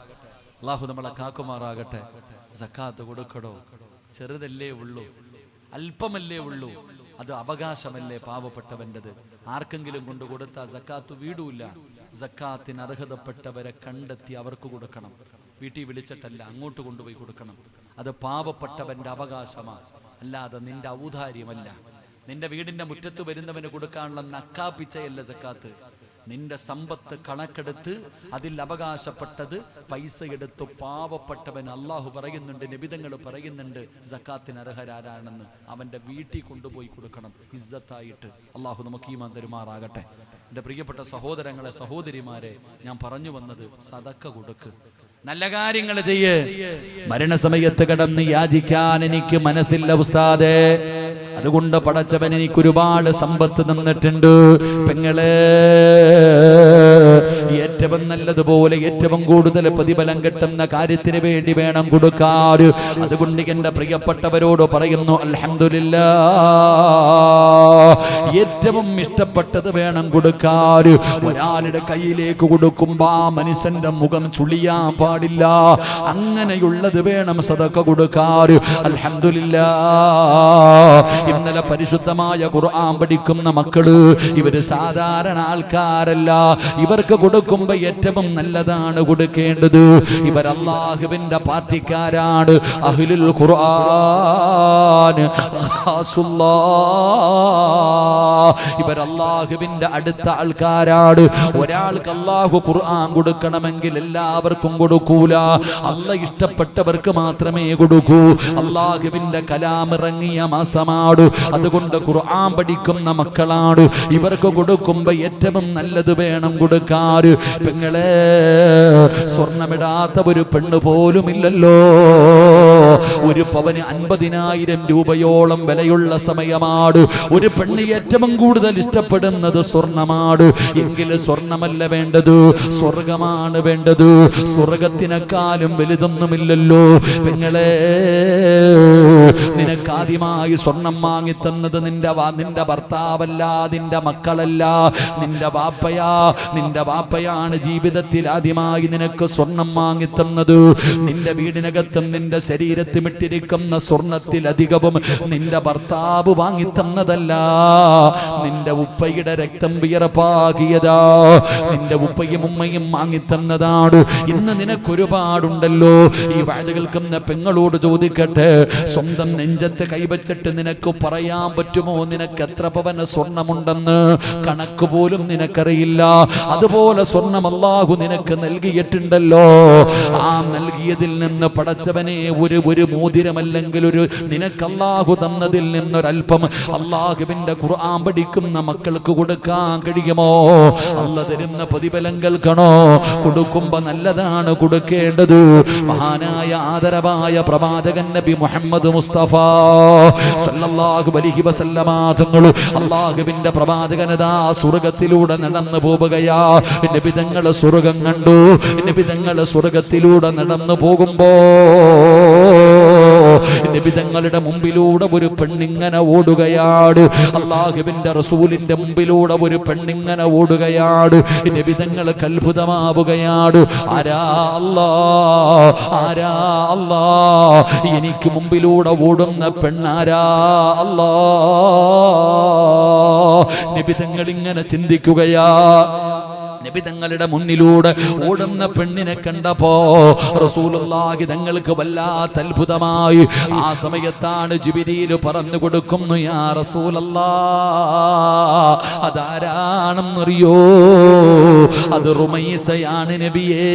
സക്കാത്ത് കൊടുക്കടോ. ചെറുതല്ലേ ഉള്ളൂ, അല്പമല്ലേ ഉള്ളൂ. അത് അവകാശമല്ലേ പാവപ്പെട്ടവൻ്റെത്. ആർക്കെങ്കിലും കൊണ്ട് കൊടുത്താൽ സക്കാത്ത് വീടൂല. സക്കാത്തിന് അർഹതപ്പെട്ടവരെ കണ്ടെത്തി അവർക്ക് കൊടുക്കണം. വീട്ടിൽ വിളിച്ചിട്ടല്ല, അങ്ങോട്ട് കൊണ്ടുപോയി കൊടുക്കണം. അത് പാവപ്പെട്ടവന്റെ അവകാശമാണ്, അല്ലാതെ നിന്റെ ഔദാര്യമല്ല. നിന്റെ വീടിന്റെ മുറ്റത്ത് വരുന്നവന് കൊടുക്കാനുള്ള നക്കാപ്പിച്ചയല്ല സക്കാത്ത്. നിന്റെ സമ്പത്ത് കണക്കെടുത്ത് അതിൽ അവകാശപ്പെട്ടത് പൈസ എടുത്ത് പാവപ്പെട്ടവൻ, അള്ളാഹു പറയുന്നുണ്ട്, നബിതങ്ങൾ പറയുന്നുണ്ട്, സക്കാത്തിന് അർഹരാരാണെന്ന്. അവന്റെ വീട്ടിൽ കൊണ്ടുപോയി കൊടുക്കണം ഇസ്സത്തായിട്ട്. അള്ളാഹു നമുക്ക് ഈമാൻ തരുമാറാകട്ടെ. എൻ്റെ പ്രിയപ്പെട്ട സഹോദരങ്ങളെ, സഹോദരിമാരെ, ഞാൻ പറഞ്ഞു വന്നത് സദക്ക കൊടുക്ക്, നല്ല കാര്യങ്ങൾ ചെയ്യ്. മരണസമയത്ത് കിടന്ന് യാചിക്കാൻ എനിക്ക് മനസ്സില്ല ഉസ്താദേ. അതുകൊണ്ട് പടച്ചവൻ എനിക്ക് ഒരുപാട് സമ്പത്ത് തന്നിട്ടുണ്ട്. പെങ്ങളെ, ഏറ്റവും നല്ലതുപോലെ ഏറ്റവും കൂടുതൽ പ്രതിഫലം കിട്ടുന്ന കാര്യത്തിന് വേണ്ടി വേണം കൊടുക്കാൻ. അതുകൊണ്ട് എന്റെ പ്രിയപ്പെട്ടവരോട് പറയുന്നു, അൽഹംദുലില്ലാഹ്, ഏറ്റവും ഇഷ്ടപ്പെട്ടത് വേണം കൊടുക്കാൻ. ഒരാളുടെ കയ്യിലേക്ക് കൊടുക്കുമ്പോ ആ മനുഷ്യന്റെ മുഖം ചുളിയാൻ പാടില്ല. അങ്ങനെയുള്ളത് വേണം സദഖ കൊടുക്കാൻ. അൽഹംദുലില്ലാഹ്, ഇന്നലെ പരിശുദ്ധമായ ഖുർആൻ പഠിക്കുന്ന മക്കള് ഇവര് സാധാരണ ആൾക്കാരല്ല. ഇവർക്ക് കൊടുക്കുമ്പോ ഏറ്റവും നല്ലതാണ് കൊടുക്കേണ്ടത്. ഇവർ അല്ലാഹുവിന്റെ പാർട്ടിക്കാരാണ്. അഹ്ലുൽ ഖുർആൻ, ഇവർ അല്ലാഹുവിന്റെ അടുത്ത ആൾക്കാരാണ്. ഒരാൾക്ക് അല്ലാഹു ഖുർആൻ കൊടുക്കണമെങ്കിൽ എല്ലാവർക്കും കൊടുക്കൂല. അല്ലാഹ് ഇഷ്ടപ്പെട്ടവർക്ക് മാത്രമേ കൊടുക്കൂ. അല്ലാഹുവിന്റെ കലാം ഇറങ്ങിയ മാസമാണ്. അതുകൊണ്ട് ഖുർആൻ പഠിക്കുന്ന മക്കളാണ്. ഇവർക്ക് കൊടുക്കുമ്പോ ഏറ്റവും നല്ലത് വേണം കൊടുക്കാൻ. പെങ്ങളെ, സ്വർണമിടാത്ത ഒരു പെണ്ണ് പോലും ഇല്ലല്ലോ. ഒരു പവന് 50,000 രൂപയോളം വിലയുള്ള സമയമാണ്. ഒരു പെണ്ണ് ഏറ്റവും കൂടുതൽ ഇഷ്ടപ്പെടുന്നത് സ്വർണമാണ്. എങ്കിൽ സ്വർണമല്ല വേണ്ടത്, സ്വർഗമാണ് വേണ്ടത്. സ്വർഗത്തിനേക്കാളും വലുതൊന്നുമില്ലല്ലോ. പെങ്ങളെ, നിനക്ക് ആദ്യമായി സ്വർണം വാങ്ങിത്തന്നത് നിന്റെ ഭർത്താവല്ല, നിന്റെ മക്കളല്ല, നിന്റെ വാപ്പയാ. നിന്റെ വാപ്പയാണ് ജീവിതത്തിൽ ആദ്യമായി നിനക്ക് സ്വർണം വാങ്ങിത്തന്നത്. നിന്റെ വീടിനകത്തും നിന്റെ ശരീരത്തിൽ ഇട്ടിരിക്കുന്ന സ്വർണത്തിലധികവും നിന്റെ ഭർത്താവ് വാങ്ങിത്തന്നതല്ല, നിന്റെ ഉപ്പയുടെ രക്തം വിയർപ്പാകിയതാ, നിന്റെ ഉപ്പയും ഉമ്മയും വാങ്ങിത്തന്നതാണ്. ഇന്ന് നിനക്കൊരുപാടുണ്ടല്ലോ. ഈ വാഴ കേൾക്കുന്ന പെങ്ങളോട് ചോദിക്കട്ടെ, സ്വന്തം നെഞ്ചത്ത് കൈവച്ചിട്ട് നിനക്ക് പറയാൻ പറ്റുമോ നിനക്ക് എത്ര പവന സ്വർണമുണ്ടെന്ന്? കണക്ക് പോലും നിനക്കറിയില്ല. അതുപോലെ സ്വർണം അല്ലാഹു നിനക്ക് നൽകിയിട്ടുണ്ടല്ലോ. ആ നൽകിയതിൽ നിന്ന് പടച്ചവനെ ഒരു മോതിരമല്ലെങ്കിൽ നിനക്ക് അല്ലാഹു തന്നതിൽ നിന്നൊരൽപ്പം അല്ലാഹുവിന്റെ ഖുർആൻ പഠിക്കുന്ന മക്കൾക്ക് കൊടുക്കാൻ കഴിയുമോ? അല്ലാഹു തരുന്ന പ്രതിഫലം കേൾക്കണോ? കൊടുക്കുമ്പോ നല്ലതാണ് കൊടുക്കേണ്ടത്. മഹാനായ ആദരവായ പ്രവാചകൻ നബി മുഹമ്മദ് മുസ്തഫ സല്ലല്ലാഹു അലൈഹി വസല്ലമ തങ്ങൾ അല്ലാഹുവിന്റെ പ്രവാചകനതാ സ്വർഗ്ഗത്തിലൂടെ നടന്നു പോവുകയാ. നബി തങ്ങൾ സ്വർഗ്ഗം കണ്ടു. നബി തങ്ങൾ സ്വർഗ്ഗത്തിലൂടെ നടന്നു പോകുമ്പോ നബി തങ്ങളുടെ മുമ്പിലൂടെ ഒരു പെണ്ണിങ്ങനെ ഓടുകയാണ്. അല്ലാഹുവിന്റെ റസൂലിന്റെ മുമ്പിലൂടെ ഒരു പെണ്ണിങ്ങനെ ഓടുകയാണ്. നബി തങ്ങൾക്ക് അത്ഭുതമാവുകയാണ്. ആരാ അല്ലാഹ്, ആരാ അല്ലാഹ്, എനിക്ക് മുമ്പിലൂടെ ഓടുന്ന പെണ്ണാരാ അല്ലാഹ്? നബി തങ്ങൾ ഇങ്ങനെ ചിന്തിക്കുകയാ. നബി തങ്ങളുടെ മുന്നിലൂടെ ഓടുന്ന പെണ്ണിനെ കണ്ടപ്പോ റസൂലുള്ളാഹി തങ്ങൾക്ക് വല്ലാത്ത അത്ഭുതമായി. ആ സമയത്താണ് ജിബ്രീൽ പറഞ്ഞു കൊടുക്കുന്നു, യാ റസൂലല്ലാഹ്, അതാരാണെന്നറിയോ? അത് റുമൈസയാണ് നബിയേ.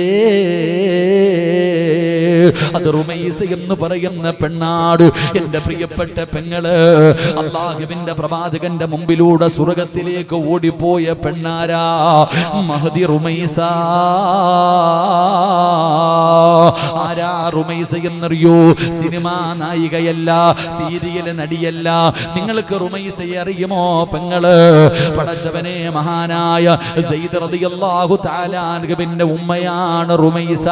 അത് റുമൈസ എന്ന് പറയുന്ന പെണ്ണാട്. എന്റെ പ്രിയപ്പെട്ട പെങ്ങള്, അല്ലാഹുവിന്റെ പ്രവാചകന്റെ മുമ്പിലൂടെ സ്വർഗ്ഗത്തിലേക്ക് ഓടിപ്പോയ പെണ്ണാരാ? മഹദി റുമൈസ. ആരാ റുമൈസ എന്നറിയോ? സിനിമാ നായികയല്ല, സീരിയൽ നടിയല്ല. നിങ്ങൾക്ക് റുമൈസയെ അറിയുമോ പെങ്ങള്? പടച്ചവനെ, മഹാനായ സയ്യിദ് റളിയല്ലാഹു തആല അൻഹുവിന്റെ ഉമ്മയാണ് റുമൈസ.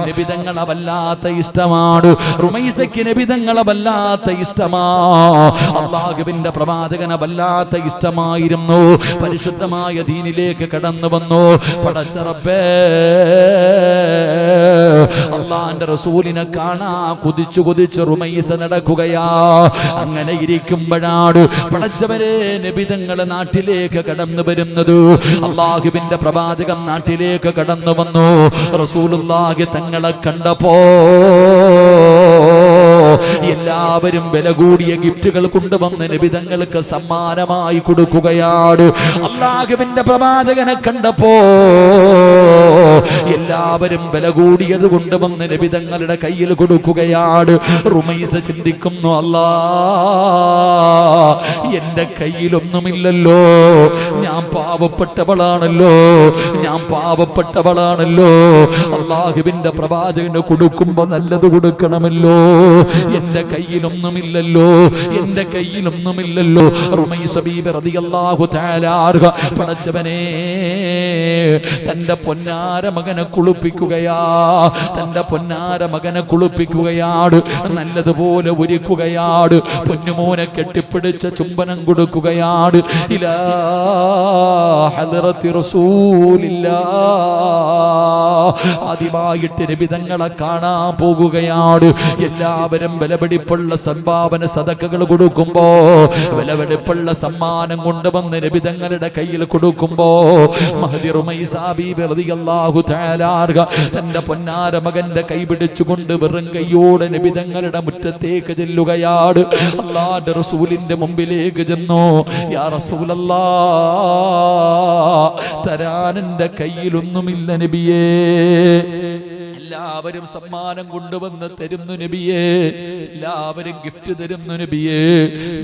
നബി തങ്ങളെ വല്ലാത്ത ഇഷ്ടമാണ് റുമൈസയ്ക്ക്. നബി തങ്ങളെ വല്ലാത്ത ഇഷ്ടമാ. അല്ലാഹുവിന്റെ പ്രവാചകനെ വല്ലാത്ത ഇഷ്ടമായിരുന്നു. പരിശുദ്ധമായ ദീനിലേക്ക് കടന്നു വന്നു. പടച്ച റബ്ബേ, അല്ലാഹുവിന്റെ റസൂലിനെ കാണാ കൊതിച്ചു കൊതിച്ച് റുമൈസ നടക്കുകയാ. അങ്ങനെ ഇരിക്കുമ്പോഴാണ് പടച്ചവരെ നബി തങ്ങളെ നാട്ടിലേക്ക് കടന്നു വരുന്നത്. അല്ലാഹുവിന്റെ പ്രവാചകൻ നാട്ടിലേക്ക് കടന്നു വന്നു. റസൂലുള്ളാഹി തങ്ങളെ കണ്ടപ്പോ എല്ലാവരും വില കൂടിയ ഗിഫ്റ്റുകൾ കൊണ്ടുവന്ന് നബി തങ്ങൾക്ക് സമ്മാനമായി കൊടുക്കുകയാണ്. അല്ലാഹുവിന്റെ പ്രവാചകനെ കണ്ടപ്പോ എല്ലാവരും വില കൂടിയത് കൊണ്ടുവന്ന് നബി തങ്ങളുടെ കയ്യിൽ കൊടുക്കുകയാണ്. റുമൈസ ചിന്തിക്കുന്നു, അല്ലാഹ്, എന്റെ കയ്യിലൊന്നുമില്ലല്ലോ, ഞാൻ പാവപ്പെട്ടവളാണല്ലോ, ഞാൻ പാവപ്പെട്ടവളാണല്ലോ. അല്ലാഹുവിന്റെ പ്രവാചകന് കൊടുക്കുമ്പോ നല്ലത് കൊടുക്കണമല്ലോ. എന്റെ കയ്യിലൊന്നുമില്ലല്ലോ, എന്റെ കയ്യിലൊന്നുമില്ലല്ലോ. റുമൈസ ബീബി റളിയല്ലാഹു തആല അൻഹ പടച്ചവനെ തന്റെ പൊന്നാര മകനെ കുളിപ്പിക്കുകയാ. തന്റെ പൊന്നാര മകനെ കുളിപ്പിക്കുകയാണ്. നല്ലതുപോലെ ഒരുക്കുകയാണ്. പൊന്നുമോനെ കെട്ടിപ്പിടിച്ച ചുംബനം കൊടുക്കുകയാണ്. ഇലാ ഹദ്റത്തി റസൂലില്ലാഹ്. ആദ്യമായിട്ട് നബി തങ്ങളെ കാണാൻ പോകുകയാണ്. എല്ലാവരും വിലപിടിപ്പുള്ള സംഭാവന സദഖകൾ കൊടുക്കുമ്പോ, വിലപിടിപ്പുള്ള സമ്മാനം കൊണ്ടുവന്ന് നബി തങ്ങളുടെ കയ്യിൽ കൊടുക്കുമ്പോ മഹദി റുമൈസ ബീബി റളിയല്ലാഹു തആല അൻഹ തന്റെ പൊന്നാര മകന്റെ കൈ പിടിച്ചുകൊണ്ട് വെറും കൈയോടെ നബി തങ്ങളുടെ മുറ്റത്തേക്ക് ചെല്ലുകയാണ്. അല്ലാഹുവിന്റെ റസൂലിന്റെ മുമ്പിലേക്ക് ചെന്നു. യാ റസൂലല്ലാഹ്, തരാൻ എന്റെ കയ്യിലൊന്നുമില്ല നബിയേ. എല്ലാവരും സമ്മാനം കൊണ്ടുവന്ന് തരുന്നു നബിയേ, എല്ലാവരും ഗിഫ്റ്റ് തരുന്നു നബിയേ.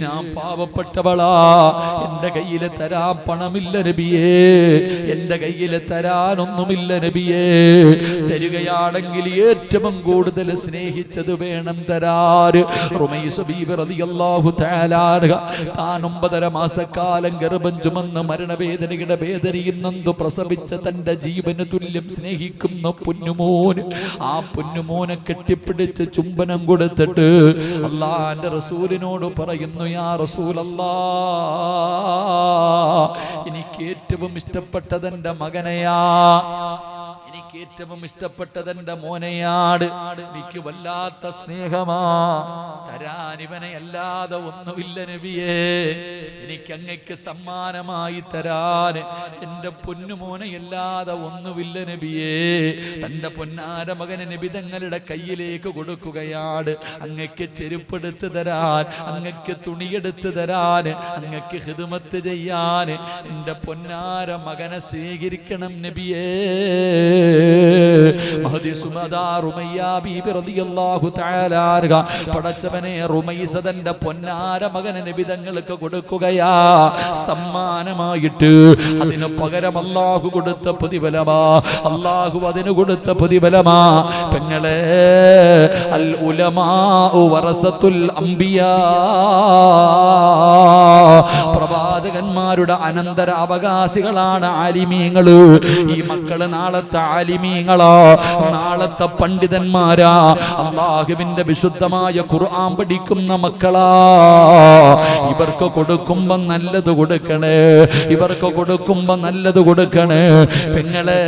ഞാൻ പാവപ്പെട്ടവളാ, എന്റെ കയ്യിൽ തരാൻ പണമില്ല നബിയേ, എന്റെ കയ്യിൽ തരാനൊന്നുമില്ല നബിയേ. തരികയാണെങ്കിൽ ഏറ്റവും കൂടുതൽ സ്നേഹിച്ചത് വേണം തരാൻ. റുമൈസ ബീബി റളിയല്ലാഹു തആല അൻഹ താൻ 9.5 മാസക്കാലം ഗർഭം ചുമന്ന് മരണവേദനയുടെ വേദനയിൽ നൊന്തു പ്രസവിച്ച തന്റെ ജീവന് തുല്യം സ്നേഹിക്കുന്ന പൊന്നുമോൻ, ആ പൊന്നുമോനെ കെട്ടിപ്പിടിച്ച് ചുംബനം കൊടുത്തിട്ട് അല്ലാഹുവിന്റെ റസൂലിനോട് പറയുന്നു, യാ റസൂലല്ലാഹ്, എനിക്ക് ഏറ്റവും ഇഷ്ടപ്പെട്ടത് എന്റെ മകനെയാ, എനിക്ക് ഏറ്റവും ഇഷ്ടപ്പെട്ടത് എന്റെ മോനെയാണ്, എനിക്ക് വല്ലാത്ത സ്നേഹമാ, തരാൻ ഇവനെ അല്ലാതെ ഒന്നുമില്ല നബിയേ, എനിക്ക് അങ്ങയ്ക്ക് സമ്മാനമായി തരാൻ എന്റെ പൊന്നുമോനെ അല്ലാതെ ഒന്നുമില്ല നബിയേ. തന്റെ പൊന്നാര മകനെ നബി തങ്ങളുടെ കയ്യിലേക്ക് കൊടുക്കുകയാണ്. അങ്ങയ്ക്ക് ചെരുപ്പെടുത്ത് തരാൻ, അങ്ങയ്ക്ക് തുണിയെടുത്ത് തരാൻ, അങ്ങയ്ക്ക് ഖിദ്മത്ത് ചെയ്യാൻ എന്റെ പൊന്നാര മകനെ സ്വീകരിക്കണം നബിയേ. പടച്ചവനെ റുമൈസ തന്റെ പൊന്നാര മകനെ നബി തങ്ങൾക്ക് കൊടുക്കുകയാ സമ്മാനമായിട്ട്. അതിന് പകരം അല്ലാഹു കൊടുത്ത പ്രതിഫലമാ, അല്ലാഹു അതിന് കൊടുത്ത പ്രതിഫലമാ. പെങ്ങളെ, അൽ ഉലമാഉ വറസത്തുൽ അംബിയാ, പ്രവാചകന്മാരുടെ അനന്തര അവകാശികളാണ് ആലിമീങ്ങള്. ഈ മക്കള് നാളത്തെ ആലിമീങ്ങളാ, നാളത്തെ പണ്ഡിതന്മാരാ, അല്ലാഹുവിന്റെ വിശുദ്ധമായ ഖുർആൻ പഠിക്കുന്ന മക്കളാ. ഇവർക്ക് കൊടുക്കുമ്പോ നല്ലത് കൊടുക്കണേ, ഇവർക്ക് കൊടുക്കുമ്പോ നല്ലത് കൊടുക്കണേ. പെങ്ങളെ,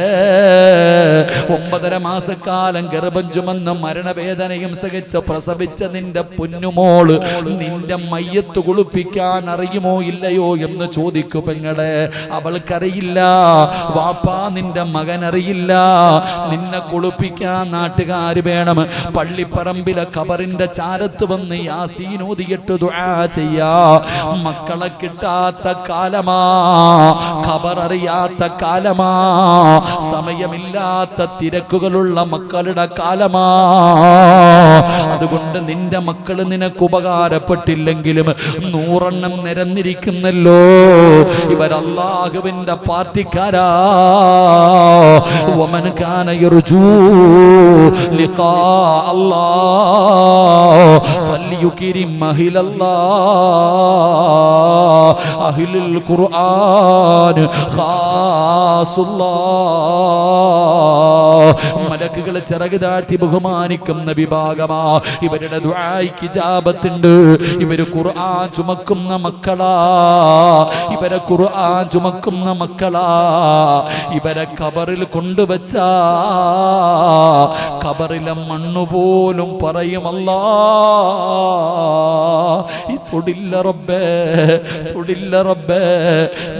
9.5 മാസക്കാലം ഗർഭം ചുമന്ന് മരണവേദനയും സഹിച്ച് പ്രസവിച്ച നിന്റെ പൊന്നുമോള് നിന്റെ മയ്യത്ത് കുളിപ്പിക്കാൻ അറിയുമോ ഇല്ലയോ എന്ന് ചോദിക്കൂ പെങ്ങളെ. അവൾക്കറിയില്ല. വാപ്പാ, നിന്റെ മകൻ അറിയില്ല. നിന്നെ കുളിപ്പിക്കാൻ നാട്ടുകാര് വേണം. പള്ളിപ്പറമ്പിലെ ഖബറിന്റെ ചാരത്ത് വന്ന് യാസീൻ ഓതിയിട്ട് ദുആ ചെയ്യാ. മക്കളെ കിട്ടാത്ത കാലമാ, ഖബർ അറിയാത്ത കാലമാ, സമയമില്ലാത്ത തിരക്കുകളുള്ള മക്കളുടെ കാലമാ. അതുകൊണ്ട് നിന്റെ മക്കള് നിനക്ക് ഉപകാരപ്പെട്ടില്ലെങ്കിലും 100 എണ്ണം നിരന്നിരിക്കുന്നല്ലോ. ഇവർ അല്ലാഹുവിന്റെ പാർട്ടിക്കാരാ. വമൻ കാന യർജൂ ലിഖാ അല്ലാഹ് ഫൽയുക്രിം അഹ്ലൽ ഖുർആൻ ഖാസുല്ലാഹ്. മലക്കുകൾ ചിറക് താഴ്ത്തി ബഹുമാനിക്കുന്ന വിഭാഗമാ. ഇവരുടെ ദുആയ്ക്ക് ഇജാബത്തുണ്ട്. ഇവര് ഖുർആൻ ചുമക്കുന്ന മക്കളാ, ഇവരെ ഖുർആൻ ചുമക്കുന്ന മക്കളാ. ഇവരെ ഖബറിൽ കൊണ്ടുവച്ച ഖബറിലെ മണ്ണുപോലും പറയും അല്ലാഹ്, തൊടില്ല റബ്ബേ, തൊടില്ല റബ്ബേ.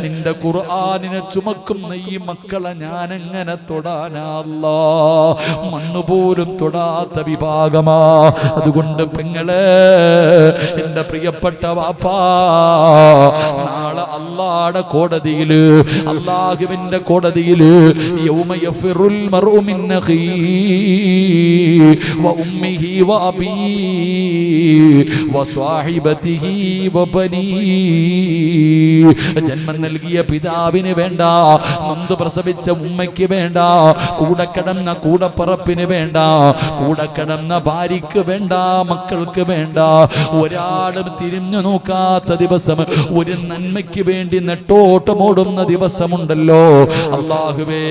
നിന്റെ ഖുർആനിനെ ചുമക്കുന്ന ഈ മക്കളെ ഞാൻ എങ്ങനെ തൊടാനാ അല്ലാഹ്? മണ്ണുപോലും തൊടാത്ത വിഭാഗമാ. അതുകൊണ്ട് പെങ്ങളെ, എന്റെ പ്രിയപ്പെട്ട വാപ്പാ, നാളെ അല്ലാഹുവിന്റെ കോടതിയില്, അല്ലാഹുവിന്റെ കോടതിയില് യൗമ യഫിറുൽ മർഉ മിൻ അഖീഹി വ ഉമ്മിഹി വ അബീഹി വ സ്വഹിബതിഹി വ ബനീഹി. ജന്മം നൽകിയ പിതാവിന് വേണ്ട, നൊന്ത് പ്രസവിച്ച ഉമ്മയ്ക്ക് വേണ്ട, കൂടെ കിടന്ന കൂടപ്പറപ്പിന് വേണ്ട, കൂടെ കിടന്ന ഭാര്യയ്ക്ക് വേണ്ട, മക്കൾക്ക് വേണ്ട. ഒരാളും തിരിഞ്ഞു നോക്കാത്ത ദിവസം, ഒരു നന്മയ്ക്ക് വേണ്ടി നെട്ടോട്ടമോടുന്ന ദിവസമുണ്ടല്ലോ. അല്ലാഹുവേ,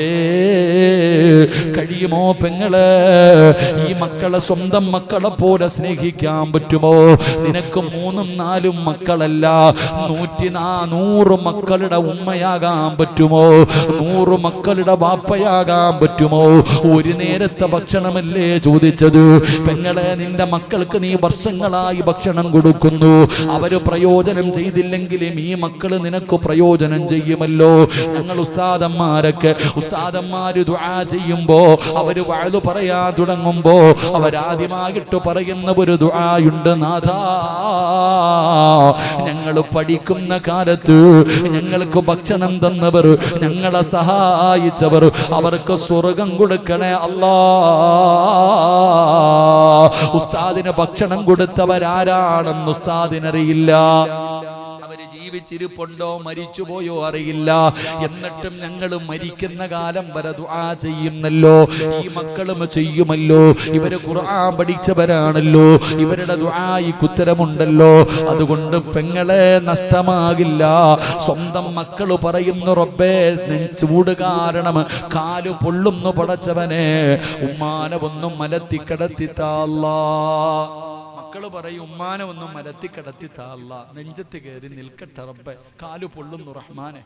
കഴിയുമോ പെങ്ങളെ ഈ മക്കളെ സ്വന്തം മക്കളെ പോലെ സ്നേഹിക്കാൻ പറ്റുമോ? നിനക്ക് 3ഉം 4ഉം മക്കളല്ല, 100 മക്കളുടെ ഉമ്മയാകാൻ പറ്റുമോ? 100 മക്കളുടെ ബാപ്പയാകാൻ പറ്റുമോ? ഒരു നേരത്തെ ഭക്ഷണമല്ലേ ചോദിച്ചത്? പെങ്ങളെ, നിന്റെ മക്കൾക്ക് നീ വർഷങ്ങളായി ഭക്ഷണം കൊടുക്കുന്നു. അവര് പ്രയോജനം ചെയ്തില്ലെങ്കിലും ഈ മക്കള് നിനക്ക് പ്രയോജനം ചെയ്യുമല്ലോ. ഞങ്ങൾ ഉസ്താദന്മാര് ദുആ ചെയ്യുമ്പോ, അവര് വഅദ് പറയാൻ തുടങ്ങുമ്പോ അവരാദ്യമായിട്ട് പറയുന്ന ഒരു ദുആയുണ്ട്. നാഥാ, ഞങ്ങൾ പഠിക്കുന്ന കാലത്ത് ഞങ്ങൾക്ക് ഭക്ഷണം തന്നവർ, ഞങ്ങളെ സഹായിച്ചവർ, അവർക്ക് സ്വർഗം കൊടുക്കണേ അല്ലാഹ്. ഉസ്താദിന് ഭക്ഷണം കൊടുത്തവരാരാണെന്ന് ഉസ്താദിനറിയില്ല. അവര് ജീവിച്ചിരിപ്പുണ്ടോ മരിച്ചുപോയോ അറിയില്ല. എന്നിട്ടും ഞങ്ങൾ മരിക്കുന്ന കാലം വരെ ദുആ ചെയ്യുന്നല്ലോ. ഈ മക്കളും ചെയ്യുമല്ലോ. ഇവര് ഖുർആൻ പഠിച്ചവരാണല്ലോ. ഇവരുടെ ദുആയ്ക്ക് ഉത്തരമുണ്ടല്ലോ. അതുകൊണ്ട് പെങ്ങളെ നഷ്ടമാകില്ല. സ്വന്തം മക്കൾ പറയുന്നു, റബ്ബേ ചൂട് കാരണം കാല് പൊള്ളുന്നു പടച്ചവനെ, ഉമ്മാനെ ഒന്നും മലത്തി കിടത്തിത്താല്ലാ. മക്കള് പറയും, ഉമ്മാനെ ഒന്നും മലത്തി കിടത്തിത്താല്ല, നെഞ്ചത്ത് കയറി നിൽക്കട്ടെ റബ്ബേ, കാല് പൊള്ളുന്നു റഹ്മാനെ.